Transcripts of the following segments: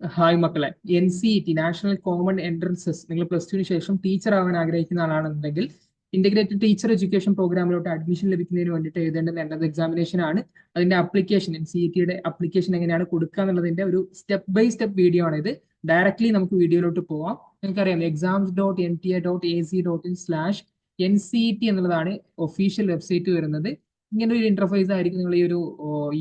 Hi മക്കളെ, NCET national common entrances നിങ്ങൾ plus ടുവിന് ശേഷം ടീച്ചർ ആവാൻ ആഗ്രഹിക്കുന്ന ആളാണെന്നുണ്ടെങ്കിൽ ഇന്റഗ്രേറ്റഡ് ടീച്ചർ എഡ്യൂക്കേഷൻ പ്രോഗ്രാമിലോട്ട് അഡ്മിഷൻ ലഭിക്കുന്നതിന് വേണ്ടിയിട്ട് എഴുതേണ്ടുന്ന എൻട്രൻസ് എക്സാമിനേഷൻ ആണ്. അതിന്റെ അപ്ലിക്കേഷൻ NCET അപ്ലിക്കേഷൻ എങ്ങനെയാണ് കൊടുക്കുക എന്നുള്ളതിന്റെ ഒരു സ്റ്റെപ്പ് ബൈ സ്റ്റെപ്പ് വീഡിയോ ആണ് ഇത്. ഡയറക്ട്ലി നമുക്ക് വീഡിയോയിലോട്ട് പോവാം. നിങ്ങൾക്കറിയാം exams.nta.ac.in/NCET എന്നുള്ളതാണ് ഒഫീഷ്യൽ വെബ്സൈറ്റ് വരുന്നത്. ഇങ്ങനെ ഒരു ഇന്റർഫേസ് ആയിരിക്കും നിങ്ങൾ ഈ ഒരു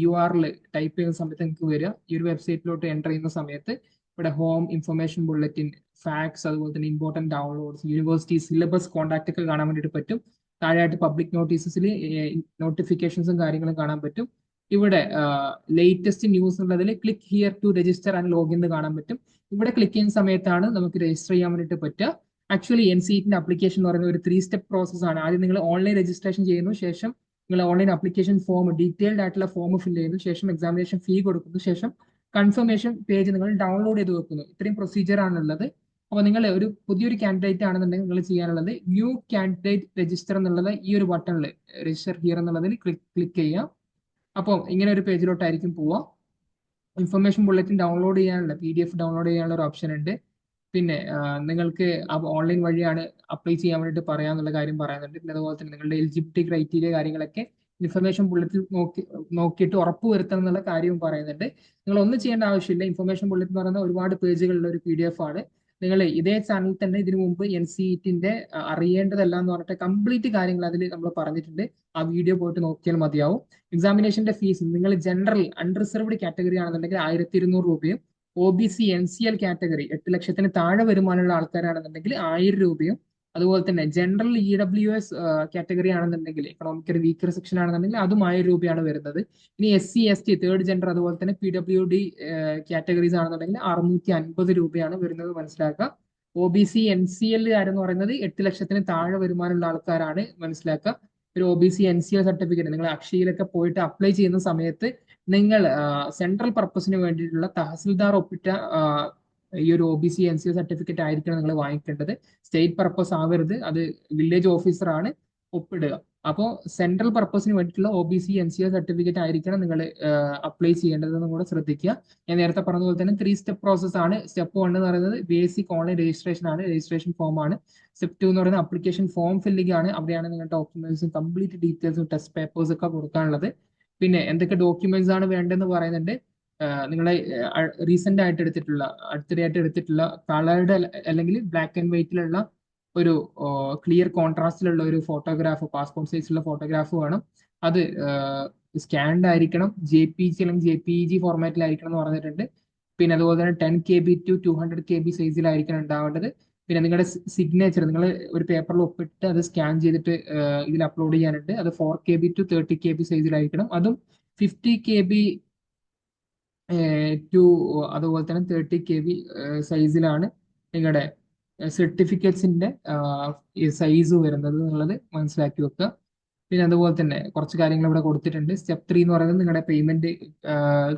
URL ടൈപ്പ് ചെയ്യുന്ന സമയത്ത് നിങ്ങൾക്ക് വരിക. ഈ ഒരു വെബ്സൈറ്റിലോട്ട് എൻ്റർ ചെയ്യുന്ന സമയത്ത് ഇവിടെ ഹോം, ഇൻഫർമേഷൻ ബുള്ളറ്റിൻ, ഫാക്സ്, അതുപോലെ തന്നെ important downloads, university syllabus, contact ഒക്കെ കാണാൻ വേണ്ടിയിട്ട് പറ്റും. താഴെയായിട്ട് പബ്ലിക് നോട്ടീസസിൽ നോട്ടിഫിക്കേഷൻസും കാര്യങ്ങളും കാണാൻ പറ്റും. ഇവിടെ ലേറ്റസ്റ്റ് ന്യൂസ് ഉള്ളതിൽ click here to register and login എന്ന് കാണാൻ പറ്റും. ഇവിടെ ക്ലിക്ക് ചെയ്യുന്ന സമയത്താണ് നമുക്ക് രജിസ്റ്റർ ചെയ്യാൻ വേണ്ടിയിട്ട് പറ്റുക. ആക്ച്വലി NCET അപ്ലിക്കേഷൻ എന്ന് പറയുന്നത് ഒരു 3 സ്റ്റെപ്പ് പ്രോസസ് ആണ്. ആദ്യം നിങ്ങൾ ഓൺലൈൻ രജിസ്ട്രേഷൻ ചെയ്യുന്നു, ശേഷം നിങ്ങൾ ഓൺലൈൻ ആപ്ലിക്കേഷൻ ഫോം, ഡീറ്റെയിൽഡ് ആയിട്ടുള്ള ഫോം ഫില്ല് ചെയ്യുന്നു, ശേഷം എക്സാമിനേഷൻ ഫീ കൊടുക്കുന്നു, ശേഷം കൺഫർമേഷൻ പേജ് നിങ്ങൾ ഡൗൺലോഡ് ചെയ്ത് വെക്കുന്നു. ഇത്രയും പ്രൊസീജിയർ ആണുള്ളത്. അപ്പോൾ നിങ്ങൾ ഒരു പുതിയൊരു കാൻഡിഡേറ്റ് ആണെന്നുണ്ടെങ്കിൽ നിങ്ങൾ ചെയ്യാനുള്ളത് ന്യൂ കാൻഡിഡേറ്റ് രജിസ്റ്റർ എന്നുള്ളത് ഈ ഒരു ബട്ടണിൽ രജിസ്റ്റർ ഹിയർ എന്നുള്ളതിൽ ക്ലിക്ക് ചെയ്യാം. അപ്പോൾ ഇങ്ങനെ ഒരു പേജിലോട്ടായിരിക്കും പോവുക. ഇൻഫർമേഷൻ ബുള്ളറ്റിൻ ഡൗൺലോഡ് ചെയ്യാനുള്ള PDF ഡൗൺലോഡ് ചെയ്യാനുള്ള ഒരു ഓപ്ഷൻ ഉണ്ട്. പിന്നെ നിങ്ങൾക്ക് ഓൺലൈൻ വഴിയാണ് അപ്ലൈ ചെയ്യാൻ വേണ്ടിയിട്ട് പറയാന്നുള്ള കാര്യം പറയുന്നുണ്ട്. പിന്നെ അതുപോലെ തന്നെ നിങ്ങളുടെ എലിജിബിലിറ്റി ക്രൈറ്റീരിയ കാര്യങ്ങളൊക്കെ ഇൻഫർമേഷൻ ബുള്ളറ്റിൽ നോക്കിയിട്ട് ഉറപ്പ് വരുത്തണം എന്നുള്ള കാര്യവും പറയുന്നുണ്ട്. നിങ്ങൾ ഒന്നും ചെയ്യേണ്ട ആവശ്യമില്ല. ഇൻഫർമേഷൻ ബുള്ളറ്റിൻ എന്ന് പറയുന്ന ഒരുപാട് പേജുകളുള്ള ഒരു PDF ആണ്. നിങ്ങൾ ഇതേ ചാനലിൽ തന്നെ ഇതിനു മുമ്പ് NCET അറിയേണ്ടതെല്ലാം എന്ന് പറഞ്ഞിട്ട് കംപ്ലീറ്റ് കാര്യങ്ങൾ അതിൽ നമ്മൾ പറഞ്ഞിട്ടുണ്ട്. ആ വീഡിയോ പോയിട്ട് നോക്കിയാൽ മതിയാവും. എക്സാമിനേഷന്റെ ഫീസ് നിങ്ങൾ ജനറൽ അൺറിസർവ്ഡ് കാറ്റഗറി ആണെന്നുണ്ടെങ്കിൽ 1200 രൂപയും, OBC NCL കാറ്റഗറി 8 ലക്ഷത്തിന് താഴെ വരുമാനമുള്ള ആൾക്കാരാണെന്നുണ്ടെങ്കിൽ 1000 രൂപയും, അതുപോലെ തന്നെ ജനറൽ EWS കാറ്റഗറി ആണെന്നുണ്ടെങ്കിൽ എക്കണോമിക്കൽ വീക്കർ സെക്ഷൻ ആണെന്നുണ്ടെങ്കിൽ അതും 1000 രൂപയാണ് വരുന്നത്. ഇനി SC ST തേർഡ് ജെൻഡർ അതുപോലെ തന്നെ PWD കാറ്റഗറീസ് ആണെന്നുണ്ടെങ്കിൽ 650 രൂപയാണ് വരുന്നത് മനസ്സിലാക്കുക. OBC NCL കാരെന്ന് പറയുന്നത് 8 ലക്ഷത്തിന് താഴെ വരുമാനമുള്ള ആൾക്കാരാണ് മനസ്സിലാക്കുക. ഒരു OBC NCL സർട്ടിഫിക്കറ്റ് നിങ്ങൾ അക്ഷയയിലൊക്കെ പോയിട്ട് അപ്ലൈ ചെയ്യുന്ന സമയത്ത് നിങ്ങൾ സെൻട്രൽ പർപ്പസിന് വേണ്ടിയിട്ടുള്ള തഹസിൽദാർ ഒപ്പിട്ട ഈ ഒരു OBC NCL സർട്ടിഫിക്കറ്റ് ആയിരിക്കണം നിങ്ങൾ വാങ്ങിക്കേണ്ടത്. സ്റ്റേറ്റ് പർപ്പസ് ആവരുത്, അത് വില്ലേജ് ഓഫീസറാണ് ഒപ്പിടുക. അപ്പോൾ സെൻട്രൽ പർപ്പസിന് വേണ്ടിയിട്ടുള്ള OBC NCL സർട്ടിഫിക്കറ്റ് ആയിരിക്കണം നിങ്ങൾ അപ്ലൈ ചെയ്യേണ്ടതെന്നും കൂടെ ശ്രദ്ധിക്കുക. ഞാൻ നേരത്തെ പറഞ്ഞ പോലെ തന്നെ 3 സ്റ്റെപ്പ് പ്രോസസ് ആണ്. സ്റ്റെപ്പ് 1 എന്ന് പറയുന്നത് ബേസിക് ഓൺലൈൻ രജിസ്ട്രേഷൻ ആണ്, രജിസ്ട്രേഷൻ ഫോം ആണ്. സ്റ്റെപ്പ് 2 എന്ന് പറയുന്നത് അപ്ലിക്കേഷൻ ഫോം ഫില്ലിംഗ് ആണ്. അവിടെയാണ് നിങ്ങളുടെ ഡോക്യുമെന്റ്സും കംപ്ലീറ്റ് ഡീറ്റെയിൽസും ടെസ്റ്റ് പേപ്പേഴ്സ് ഒക്കെ കൊടുക്കാനുള്ളത്. പിന്നെ എന്തൊക്കെ ഡോക്യുമെന്റ്സ് ആണ് വേണ്ടതെന്ന് പറയുന്നുണ്ട്. നിങ്ങളെ റീസെന്റ് ആയിട്ട് എടുത്തിട്ടുള്ള, അടുത്തിടെ ആയിട്ട് എടുത്തിട്ടുള്ള കളേർഡ് അല്ലെങ്കിൽ ബ്ലാക്ക് ആൻഡ് വൈറ്റിലുള്ള ഒരു ക്ലിയർ കോൺട്രാസ്റ്റിലുള്ള ഒരു ഫോട്ടോഗ്രാഫ്, പാസ്പോർട്ട് സൈസിലുള്ള ഫോട്ടോഗ്രാഫ് വേണം. അത് സ്കാൻഡ് ആയിരിക്കണം, JPG അല്ലെങ്കിൽ JPEG ഫോർമാറ്റിലായിരിക്കണം എന്ന് പറഞ്ഞിട്ടുണ്ട്. പിന്നെ അതുപോലെ തന്നെ 10 KB to 200 KB സൈസിലായിരിക്കണം ഉണ്ടാവേണ്ടത്. പിന്നെ നിങ്ങളുടെ സിഗ്നേച്ചർ നിങ്ങൾ ഒരു പേപ്പറിൽ ഒപ്പിട്ട് അത് സ്കാൻ ചെയ്തിട്ട് ഇതിൽ അപ്ലോഡ് ചെയ്യാനുണ്ട്. അത് 4 KB to 30 KB സൈസിലായിരിക്കണം. അതും 50 KB ടു അതുപോലെ തന്നെ 30 KB സൈസിലാണ് നിങ്ങളുടെ സർട്ടിഫിക്കറ്റ്സിന്റെ സൈസ് വരുന്നത് എന്നുള്ളത് മനസ്സിലാക്കി വെക്കുക. പിന്നെ അതുപോലെ തന്നെ കുറച്ച് കാര്യങ്ങൾ ഇവിടെ കൊടുത്തിട്ടുണ്ട്. സ്റ്റെപ്പ് 3 എന്ന് പറയുന്നത് നിങ്ങളുടെ പേയ്മെന്റ്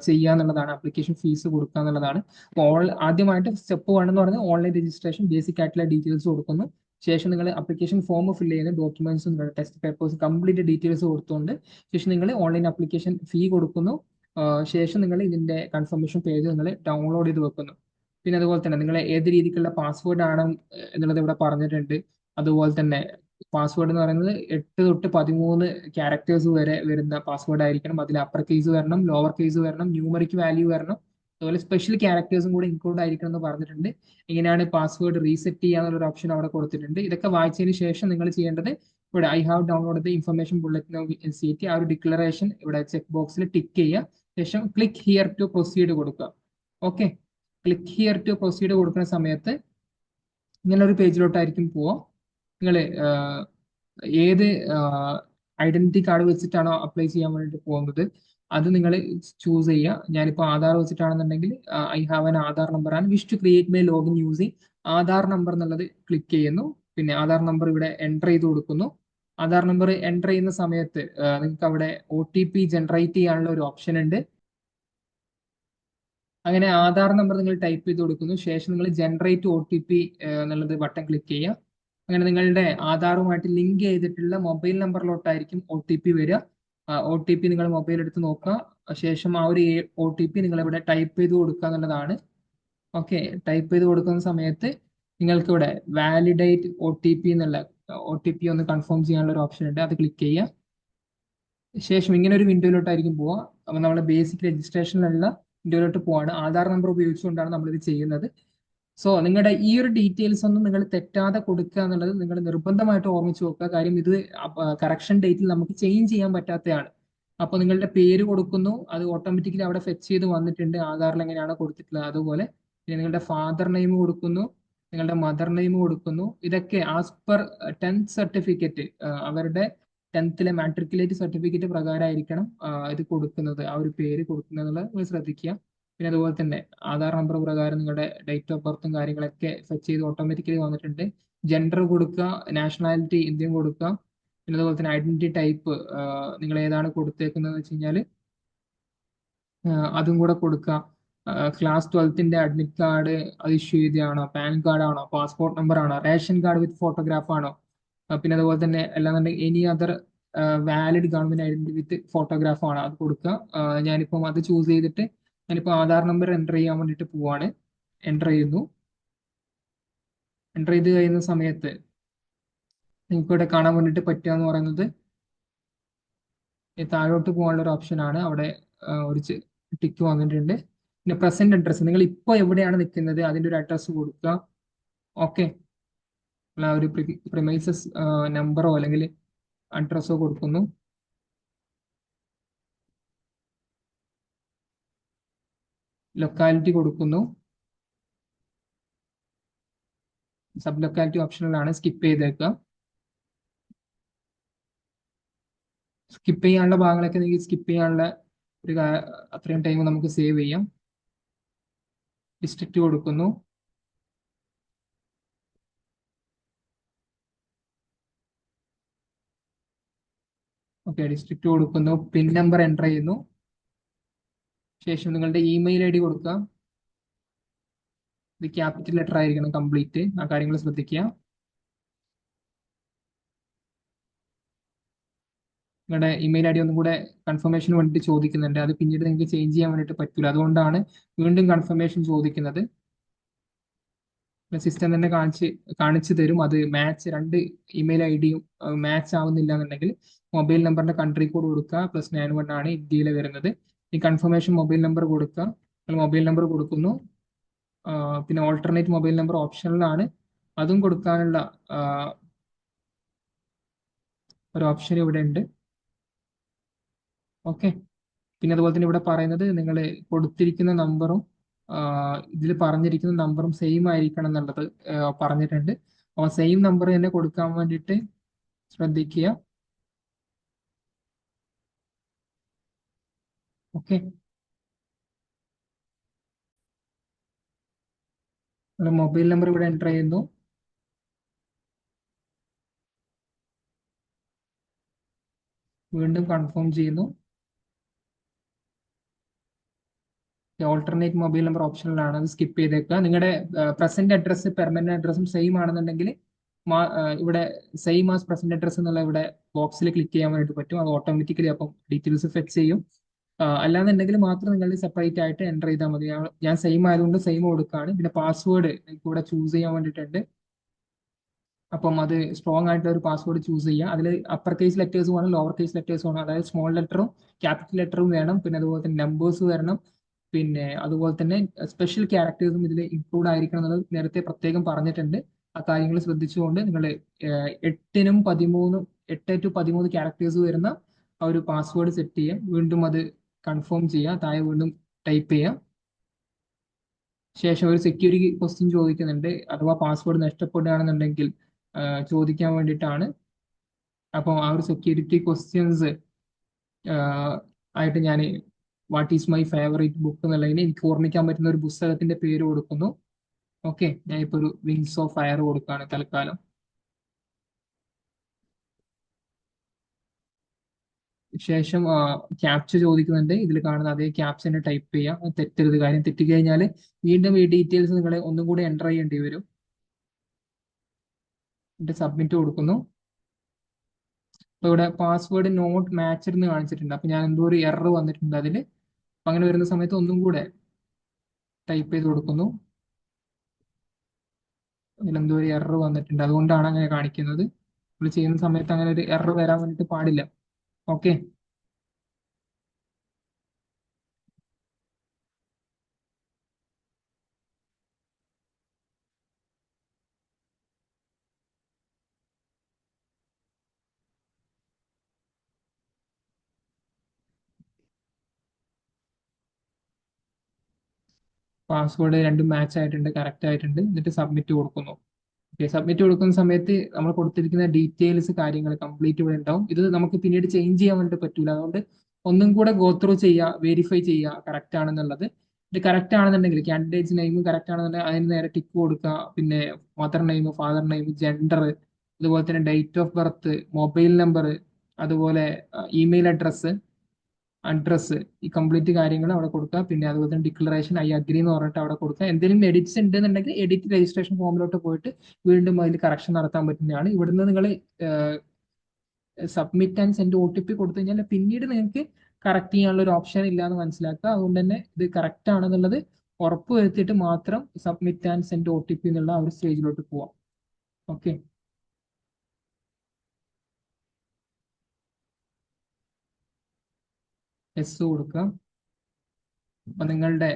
ചെയ്യുക എന്നുള്ളതാണ്, ആപ്ലിക്കേഷൻ ഫീസ് കൊടുക്കുക എന്നുള്ളതാണ്. അപ്പോൾ ആദ്യമായിട്ട് സ്റ്റെപ്പ് 1 എന്ന് പറയുന്നത് ഓൺലൈൻ രജിസ്ട്രേഷൻ, ബേസിക് ആയിട്ടുള്ള ഡീറ്റെയിൽസ് കൊടുക്കുന്നു. ശേഷം നിങ്ങൾ ആപ്ലിക്കേഷൻ ഫോം ഫില്ല് ചെയ്യുന്ന ഡോക്യുമെന്റ്സും ടെസ്റ്റ് പേപ്പേഴ്സ് കംപ്ലീറ്റ് ഡീറ്റെയിൽസ് കൊടുത്തുകൊണ്ട് ശേഷം നിങ്ങൾ ഓൺലൈൻ ആപ്ലിക്കേഷൻ ഫീ കൊടുക്കുന്നു. ശേഷം നിങ്ങൾ ഇതിന്റെ കൺഫർമേഷൻ പേജ് നിങ്ങൾ ഡൗൺലോഡ് ചെയ്ത് വെക്കുന്നു. പിന്നെ അതുപോലെ തന്നെ നിങ്ങൾ ഏത് രീതിക്കുള്ള പാസ്വേഡ് ആണ് എന്നുള്ളത് ഇവിടെ പറഞ്ഞിട്ടുണ്ട്. അതുപോലെ തന്നെ പാസ്വേഡ് എന്ന് പറയുന്നത് 8 തൊട്ട് 13 ക്യാരക്ടേഴ്സ് വരെ വരുന്ന പാസ്വേഡ് ആയിരിക്കണം. അതിൽ അപ്പർ കേസ് വരണം, ലോവർ കേസ് വരണം, ന്യൂമറിക് വാല്യൂ വരണം, അതുപോലെ സ്പെഷ്യൽ ക്യാരക്ടേഴ്സും കൂടെ ഇൻക്ലൂഡ് ആയിരിക്കണം എന്ന് പറഞ്ഞിട്ടുണ്ട്. ഇങ്ങനെയാണ് പാസ്വേഡ് റീസെറ്റ് ചെയ്യാനുള്ള ഒരു ഓപ്ഷൻ അവിടെ കൊടുത്തിട്ടുണ്ട്. ഇതൊക്കെ വായിച്ചതിന് ശേഷം നിങ്ങൾ ചെയ്യേണ്ടത് ഇവിടെ I have download the information bulletin of NCET ആ ഒരു ഡിക്ലറേഷൻ ഇവിടെ ചെക്ക് ബോക്സിൽ ടിക്ക് ചെയ്യുക. ശേഷം ക്ലിക്ക് ഹിയർ ടു പ്രൊസീഡ് കൊടുക്കുക. Okay, click here to proceed കൊടുക്കുന്ന സമയത്ത് ഇങ്ങനെ ഒരു പേജിലോട്ടായിരിക്കും പോവുക. നിങ്ങൾ ഏത് ഐഡന്റിറ്റി കാർഡ് വെച്ചിട്ടാണോ അപ്ലൈ ചെയ്യാൻ വേണ്ടിയിട്ട് പോകുന്നത് അത് നിങ്ങൾ ചൂസ് ചെയ്യുക. ഞാനിപ്പോൾ ആധാർ വെച്ചിട്ടാണെന്നുണ്ടെങ്കിൽ I have an Aadhaar number and wish to create my login using Aadhaar number എന്നുള്ളത് ക്ലിക്ക് ചെയ്യുന്നു. പിന്നെ ആധാർ നമ്പർ ഇവിടെ എൻ്റർ ചെയ്ത് കൊടുക്കുന്നു. ആധാർ നമ്പർ എൻ്റർ ചെയ്യുന്ന സമയത്ത് നിങ്ങൾക്ക് അവിടെ OTP ജനറേറ്റ് ചെയ്യാനുള്ള ഒരു ഓപ്ഷൻ ഉണ്ട്. അങ്ങനെ ആധാർ നമ്പർ നിങ്ങൾ ടൈപ്പ് ചെയ്ത് കൊടുക്കുന്നു. ശേഷം നിങ്ങൾ ജനറേറ്റ് OTP എന്നുള്ളത് ബട്ടൺ ക്ലിക്ക് ചെയ്യുക. അങ്ങനെ നിങ്ങളുടെ ആധാറുമായിട്ട് ലിങ്ക് ചെയ്തിട്ടുള്ള മൊബൈൽ നമ്പറിലോട്ടായിരിക്കും OTP വരിക. OTP നിങ്ങൾ മൊബൈൽ എടുത്ത് നോക്കുക. ശേഷം ആ ഒരു OTP നിങ്ങൾ ഇവിടെ ടൈപ്പ് ചെയ്ത് കൊടുക്കുക എന്നുള്ളതാണ്. ഓക്കെ, ടൈപ്പ് ചെയ്ത് കൊടുക്കുന്ന സമയത്ത് നിങ്ങൾക്ക് ഇവിടെ വാലിഡേറ്റ് ഒ ടി പി എന്നുള്ള OTP ഒന്ന് കൺഫേം ചെയ്യാനുള്ള ഒരു ഓപ്ഷൻ ഉണ്ട്, അത് ക്ലിക്ക് ചെയ്യുക. ശേഷം ഇങ്ങനെ ഒരു വിൻഡോയിലോട്ടായിരിക്കും പോവുക. അപ്പോൾ നമ്മുടെ ബേസിക് രജിസ്ട്രേഷനിലുള്ള വിൻഡോയിലോട്ട് പോവാണ്. ആധാർ നമ്പർ ഉപയോഗിച്ചുകൊണ്ടാണ് നമ്മളിത് ചെയ്യുന്നത്. സോ നിങ്ങളുടെ ഈ ഒരു ഡീറ്റെയിൽസ് ഒന്നും നിങ്ങൾ തെറ്റാതെ കൊടുക്കുക എന്നുള്ളത് നിങ്ങൾ നിർബന്ധമായിട്ട് ഓർമ്മിച്ച് വെക്കുക. കാര്യം ഇത് കറക്ഷൻ ഡേറ്റിൽ നമുക്ക് ചേഞ്ച് ചെയ്യാൻ പറ്റാത്തതാണ്. അപ്പൊ നിങ്ങളുടെ പേര് കൊടുക്കുന്നു, അത് ഓട്ടോമാറ്റിക്കലി അവിടെ ഫെച്ച് ചെയ്ത് വന്നിട്ടുണ്ട് ആധാറിൽ എങ്ങനെയാണ് കൊടുത്തിട്ടുള്ളത് അതുപോലെ. പിന്നെ നിങ്ങളുടെ ഫാദർ നെയിം കൊടുക്കുന്നു, നിങ്ങളുടെ മദർ നെയിം കൊടുക്കുന്നു. ഇതൊക്കെ ആസ് പെർ 10th സർട്ടിഫിക്കറ്റ്, അവരുടെ 10th മാട്രിക്കുലേറ്റ് സർട്ടിഫിക്കറ്റ് പ്രകാരമായിരിക്കണം ഇത് കൊടുക്കുന്നത്, ആ ഒരു പേര് കൊടുക്കുന്നത് നിങ്ങൾ ശ്രദ്ധിക്കുക. പിന്നെ അതുപോലെ തന്നെ ആധാർ നമ്പർ പ്രകാരം നിങ്ങളുടെ ഡേറ്റ് ഓഫ് ബർത്തും കാര്യങ്ങളൊക്കെ ഫെച്ച് ചെയ്ത് ഓട്ടോമാറ്റിക്കലി വന്നിട്ടുണ്ട്. ജെൻഡർ കൊടുക്കുക, നാഷണാലിറ്റി ഇന്ത്യൻ കൊടുക്കുക. പിന്നെ അതുപോലെ തന്നെ ഐഡന്റിറ്റി ടൈപ്പ് നിങ്ങൾ ഏതാണ് കൊടുത്തേക്കുന്നത് വെച്ച് കഴിഞ്ഞാൽ അതും കൂടെ കൊടുക്കുക. ക്ലാസ് 12th അഡ്മിറ്റ് കാർഡ് അത് ഇഷ്യൂ ചെയ്തതാണോ, പാൻ കാർഡ് ആണോ, പാസ്പോർട്ട് നമ്പർ ആണോ, റേഷൻ കാർഡ് വിത്ത് ഫോട്ടോഗ്രാഫ് ആണോ, പിന്നെ അതുപോലെ തന്നെ അല്ലാന്നുണ്ടെങ്കിൽ any other valid government identity with photograph ആണ് അത് കൊടുക്കുക. ഞാനിപ്പം അത് ചൂസ് ചെയ്തിട്ട് ഞാനിപ്പോൾ ആധാർ നമ്പർ എൻ്റർ ചെയ്യാൻ വേണ്ടിയിട്ട് പോവാണ്. എൻ്റർ ചെയ്യുന്നു. എൻ്റർ ചെയ്ത് കഴിയുന്ന സമയത്ത് നിങ്ങൾക്ക് ഇവിടെ കാണാൻ വേണ്ടിയിട്ട് പറ്റുക എന്ന് പറയുന്നത് ഈ താഴോട്ട് പോകാനുള്ള ഒരു ഓപ്ഷൻ ആണ്. അവിടെ ഒരു ടിക്ക് വന്നിട്ടുണ്ട്. പിന്നെ പ്രസന്റ് അഡ്രസ്സ്, നിങ്ങൾ ഇപ്പോൾ എവിടെയാണ് നിൽക്കുന്നത് അതിൻ്റെ ഒരു അഡ്രസ്സ് കൊടുക്കുക. ഓക്കെ, ഒരു പ്രിമൈസസ് നമ്പറോ അല്ലെങ്കിൽ അഡ്രസ്സോ കൊടുക്കുന്നു. ലൊക്കാലിറ്റി കൊടുക്കുന്നു. സബ് ലൊക്കാലിറ്റി ഓപ്ഷനിലാണ്, സ്കിപ്പ് ചെയ്തേക്കുക. സ്കിപ്പ് ചെയ്യാനുള്ള ഭാഗങ്ങളൊക്കെ നിങ്ങൾക്ക് സ്കിപ്പ് ചെയ്യാനുള്ള ഒരു അത്രയും ടൈം നമുക്ക് സേവ് ചെയ്യാം. ഡിസ്ട്രിക്റ്റ് കൊടുക്കുന്നു. ഓക്കെ, ഡിസ്ട്രിക്റ്റ് കൊടുക്കുന്നു. പിൻ നമ്പർ എൻ്റർ ചെയ്യുന്നു. ശേഷം നിങ്ങളുടെ ഇമെയിൽ ID കൊടുക്കുക. ഇത് ക്യാപിറ്റൽ ലെറ്റർ ആയിരിക്കണം കംപ്ലീറ്റ്, ആ കാര്യങ്ങൾ ശ്രദ്ധിക്കുക. നിങ്ങളുടെ ഇമെയിൽ ID ഒന്നും കൂടെ കൺഫർമേഷന് വേണ്ടിയിട്ട് ചോദിക്കുന്നുണ്ട്. അത് പിന്നീട് നിങ്ങൾക്ക് ചേഞ്ച് ചെയ്യാൻ വേണ്ടിയിട്ട് പറ്റില്ല, അതുകൊണ്ടാണ് വീണ്ടും കൺഫർമേഷൻ ചോദിക്കുന്നത്. സിസ്റ്റം തന്നെ കാണിച്ചു തരും. അത് മാച്ച്, രണ്ട് ഇമെയിൽ IDയും മാച്ച് ആവുന്നില്ല എന്നുണ്ടെങ്കിൽ മൊബൈൽ നമ്പറിന്റെ കൺട്രി കോഡ് കൊടുക്കുക. +91 ആണ് ഇന്ത്യയിൽ വരുന്നത്. ഈ കൺഫർമേഷൻ മൊബൈൽ നമ്പർ കൊടുക്കുക. നിങ്ങൾ മൊബൈൽ നമ്പർ കൊടുക്കുന്നു. പിന്നെ ഓൾട്ടർനേറ്റ് മൊബൈൽ നമ്പർ ഓപ്ഷനിലാണ്, അതും കൊടുക്കാനുള്ള ഒരു ഓപ്ഷൻ ഇവിടെ ഉണ്ട്. ഓക്കെ, പിന്നെ അതുപോലെ തന്നെ ഇവിടെ പറയുന്നത് നിങ്ങൾ കൊടുത്തിരിക്കുന്ന നമ്പറും ഇതിൽ പറഞ്ഞിരിക്കുന്ന നമ്പറും സെയിം ആയിരിക്കണം എന്നുള്ളത് പറഞ്ഞിട്ടുണ്ട്. അപ്പോൾ സെയിം നമ്പർ തന്നെ കൊടുക്കാൻ വേണ്ടിയിട്ട് ശ്രദ്ധിക്കുക. ഓക്കെ, മൊബൈൽ നമ്പർ ഇവിടെ എൻ്റർ ചെയ്യുന്നു. വീണ്ടും കൺഫേം ചെയ്യുന്നു. ഓൾട്ടർനേറ്റ് മൊബൈൽ നമ്പർ ഓപ്ഷനിലാണ്, അത് സ്കിപ്പ് ചെയ്തേക്കുക. നിങ്ങളുടെ പ്രസന്റ് അഡ്രസ്സ് പെർമനന്റ് അഡ്രസ്സും സെയിം ആണെന്നുണ്ടെങ്കിൽ ഇവിടെ സെയിം ആസ് പ്രസന്റ് അഡ്രസ് എന്നുള്ള ഇവിടെ ബോക്സിൽ ക്ലിക്ക് ചെയ്യാൻ വേണ്ടിയിട്ട് പറ്റും. അത് ഓട്ടോമാറ്റിക്കലി അപ്പം ഡീറ്റെയിൽസ് ഫെച്ച് ചെയ്യും. അല്ലാന്നുണ്ടെങ്കിൽ മാത്രം നിങ്ങൾ സെപ്പറേറ്റ് ആയിട്ട് എൻ്റർ ചെയ്താൽ മതി. ഞാൻ സെയിം ആയതുകൊണ്ട് സെയിം കൊടുക്കുകയാണ്. പിന്നെ പാസ്വേഡ് ഇവിടെ ചൂസ് ചെയ്യാൻ വേണ്ടിയിട്ടുണ്ട്. അപ്പം അത് സ്ട്രോങ് ആയിട്ടുള്ള ഒരു പാസ്വേഡ് ചൂസ് ചെയ്യുക. അതിൽ അപ്പർ കേസ് ലെറ്റേഴ്സ് വേണം, ലോവർ കേസ് ലെറ്റേഴ്സ് വേണം. അതായത് സ്മോൾ ലെറ്ററും ക്യാപിറ്റൽ ലെറ്ററും വേണം. പിന്നെ അതുപോലെ തന്നെ നമ്പേഴ്സ് വരണം. പിന്നെ അതുപോലെ തന്നെ സ്പെഷ്യൽ ക്യാരക്ടേഴ്സും ഇതിൽ ഇൻക്ലൂഡ് ആയിരിക്കണം എന്നുള്ളത് നേരത്തെ പ്രത്യേകം പറഞ്ഞിട്ടുണ്ട്. ആ കാര്യങ്ങൾ ശ്രദ്ധിച്ചുകൊണ്ട് നിങ്ങൾ 8 to 13 ക്യാരക്ടേഴ്സ് വരുന്ന ആ ഒരു പാസ്വേഡ് സെറ്റ് ചെയ്യുക. വീണ്ടും അത് കൺഫേം ചെയ്യുക. താഴെ വീണ്ടും ടൈപ്പ് ചെയ്യുക. ശേഷം ഒരു സെക്യൂരിറ്റി ക്വസ്റ്റ്യൻ ചോദിക്കുന്നുണ്ട്, അഥവാ പാസ്വേഡ് നഷ്ടപ്പെടുകയാണെന്നുണ്ടെങ്കിൽ ചോദിക്കാൻ വേണ്ടിയിട്ടാണ്. അപ്പോൾ ആ ഒരു സെക്യൂരിറ്റി ക്വസ്റ്റ്യൻസ് ആയിട്ട് ഞാൻ what is my favourite book എന്നുള്ളതിന് എനിക്ക് ഓർമ്മിക്കാൻ പറ്റുന്ന ഒരു പുസ്തകത്തിന്റെ പേര് കൊടുക്കുന്നു. ഓക്കെ, ഞാൻ ഇപ്പോൾ ഒരു വിങ്സ് ഓഫ് ഫയർ കൊടുക്കുകയാണ് തൽക്കാലം. ശേഷം ക്യാപ്ച ചോദിക്കുന്നുണ്ട്. ഇതിൽ കാണുന്ന അതേ ക്യാപ്ച തന്നെ ടൈപ്പ് ചെയ്യാം, തെറ്റരുത്. കാര്യം തെറ്റിക്കഴിഞ്ഞാൽ വീണ്ടും ഈ ഡീറ്റെയിൽസ് നിങ്ങൾ ഒന്നും കൂടി എൻ്റർ ചെയ്യേണ്ടി വരും. എന്നിട്ട് സബ്മിറ്റ് കൊടുക്കുന്നു. അപ്പൊ ഇവിടെ പാസ്വേഡ് നോട്ട് മാച്ച്ഡ് എന്ന് കാണിച്ചിട്ടുണ്ട്. അപ്പൊ ഞാൻ എന്തോ ഒരു എറർ വന്നിട്ടുണ്ട് അതിൽ. അപ്പൊ അങ്ങനെ വരുന്ന സമയത്ത് ഒന്നും കൂടെ ടൈപ്പ് ചെയ്ത് കൊടുക്കുന്നു. അതിലെന്തോ ഒരു എറർ വന്നിട്ടുണ്ട്, അതുകൊണ്ടാണ് അങ്ങനെ കാണിക്കുന്നത്. നമ്മൾ ചെയ്യുന്ന സമയത്ത് അങ്ങനെ ഒരു എറർ വരാൻ വേണ്ടിയിട്ട് പാടില്ല. ഓക്കെ. പാസ്വേഡ് രണ്ടും മാച്ച് ആയിട്ടുണ്ട്, കറക്റ്റ് ആയിട്ടുണ്ട്. എന്നിട്ട് സബ്മിറ്റ് കൊടുക്കുന്നു. ഓക്കെ, സബ്മിറ്റ് കൊടുക്കുന്ന സമയത്ത് നമ്മൾ കൊടുത്തിരിക്കുന്ന ഡീറ്റെയിൽസ് കാര്യങ്ങൾ കംപ്ലീറ്റ് ഇവിടെ ഉണ്ടാവും. ഇത് നമുക്ക് പിന്നീട് ചേഞ്ച് ചെയ്യാൻ വേണ്ടി പറ്റൂല. അതുകൊണ്ട് ഒന്നും കൂടെ ഗോ ത്രൂ ചെയ്യുക, വെരിഫൈ ചെയ്യുക കറക്റ്റ് ആണെന്നുള്ളത്. ഇത് കറക്റ്റ് ആണെന്നുണ്ടെങ്കിൽ കാൻഡിഡേറ്റ്സ് നെയിം കറക്റ്റ് ആണെന്നുണ്ടെങ്കിൽ അതിന് നേരെ ടിക്ക് കൊടുക്കുക. പിന്നെ mother name, father name, gender, അതുപോലെ തന്നെ date of birth, mobile number, അതുപോലെ ഇമെയിൽ അഡ്രസ്സ്, ഈ കംപ്ലീറ്റ് കാര്യങ്ങൾ അവിടെ കൊടുക്കുക. പിന്നെ അതുപോലെ തന്നെ ഡിക്ലറേഷൻ ഐ അഗ്രി എന്ന് പറഞ്ഞിട്ട് അവിടെ കൊടുക്കുക. എന്തെങ്കിലും എഡിറ്റ്സ് ഉണ്ടെന്നുണ്ടെങ്കിൽ എഡിറ്റ് രജിസ്ട്രേഷൻ ഫോമിലോട്ട് പോയിട്ട് വീണ്ടും അതിൽ കറക്ഷൻ നടത്താൻ പറ്റുന്നതാണ്. ഇവിടുന്ന് നിങ്ങൾ സബ്മിറ്റ് ആൻഡ് സെൻഡ് OTP കൊടുത്തു കഴിഞ്ഞാൽ പിന്നീട് നിങ്ങൾക്ക് കറക്റ്റ് ചെയ്യാനുള്ള ഒരു ഓപ്ഷൻ ഇല്ല എന്ന് മനസ്സിലാക്കുക. അതുകൊണ്ട് തന്നെ ഇത് കറക്റ്റ് ആണെന്നുള്ളത് ഉറപ്പ് വരുത്തിയിട്ട് മാത്രം സബ്മിറ്റ് ആൻഡ് സെൻഡ് OTP എന്നുള്ള ആ ഒരു സ്റ്റേജിലോട്ട് പോവാം. ഓക്കെ. എസ് കൊടുക്കുക. അപ്പൊ നിങ്ങളുടെ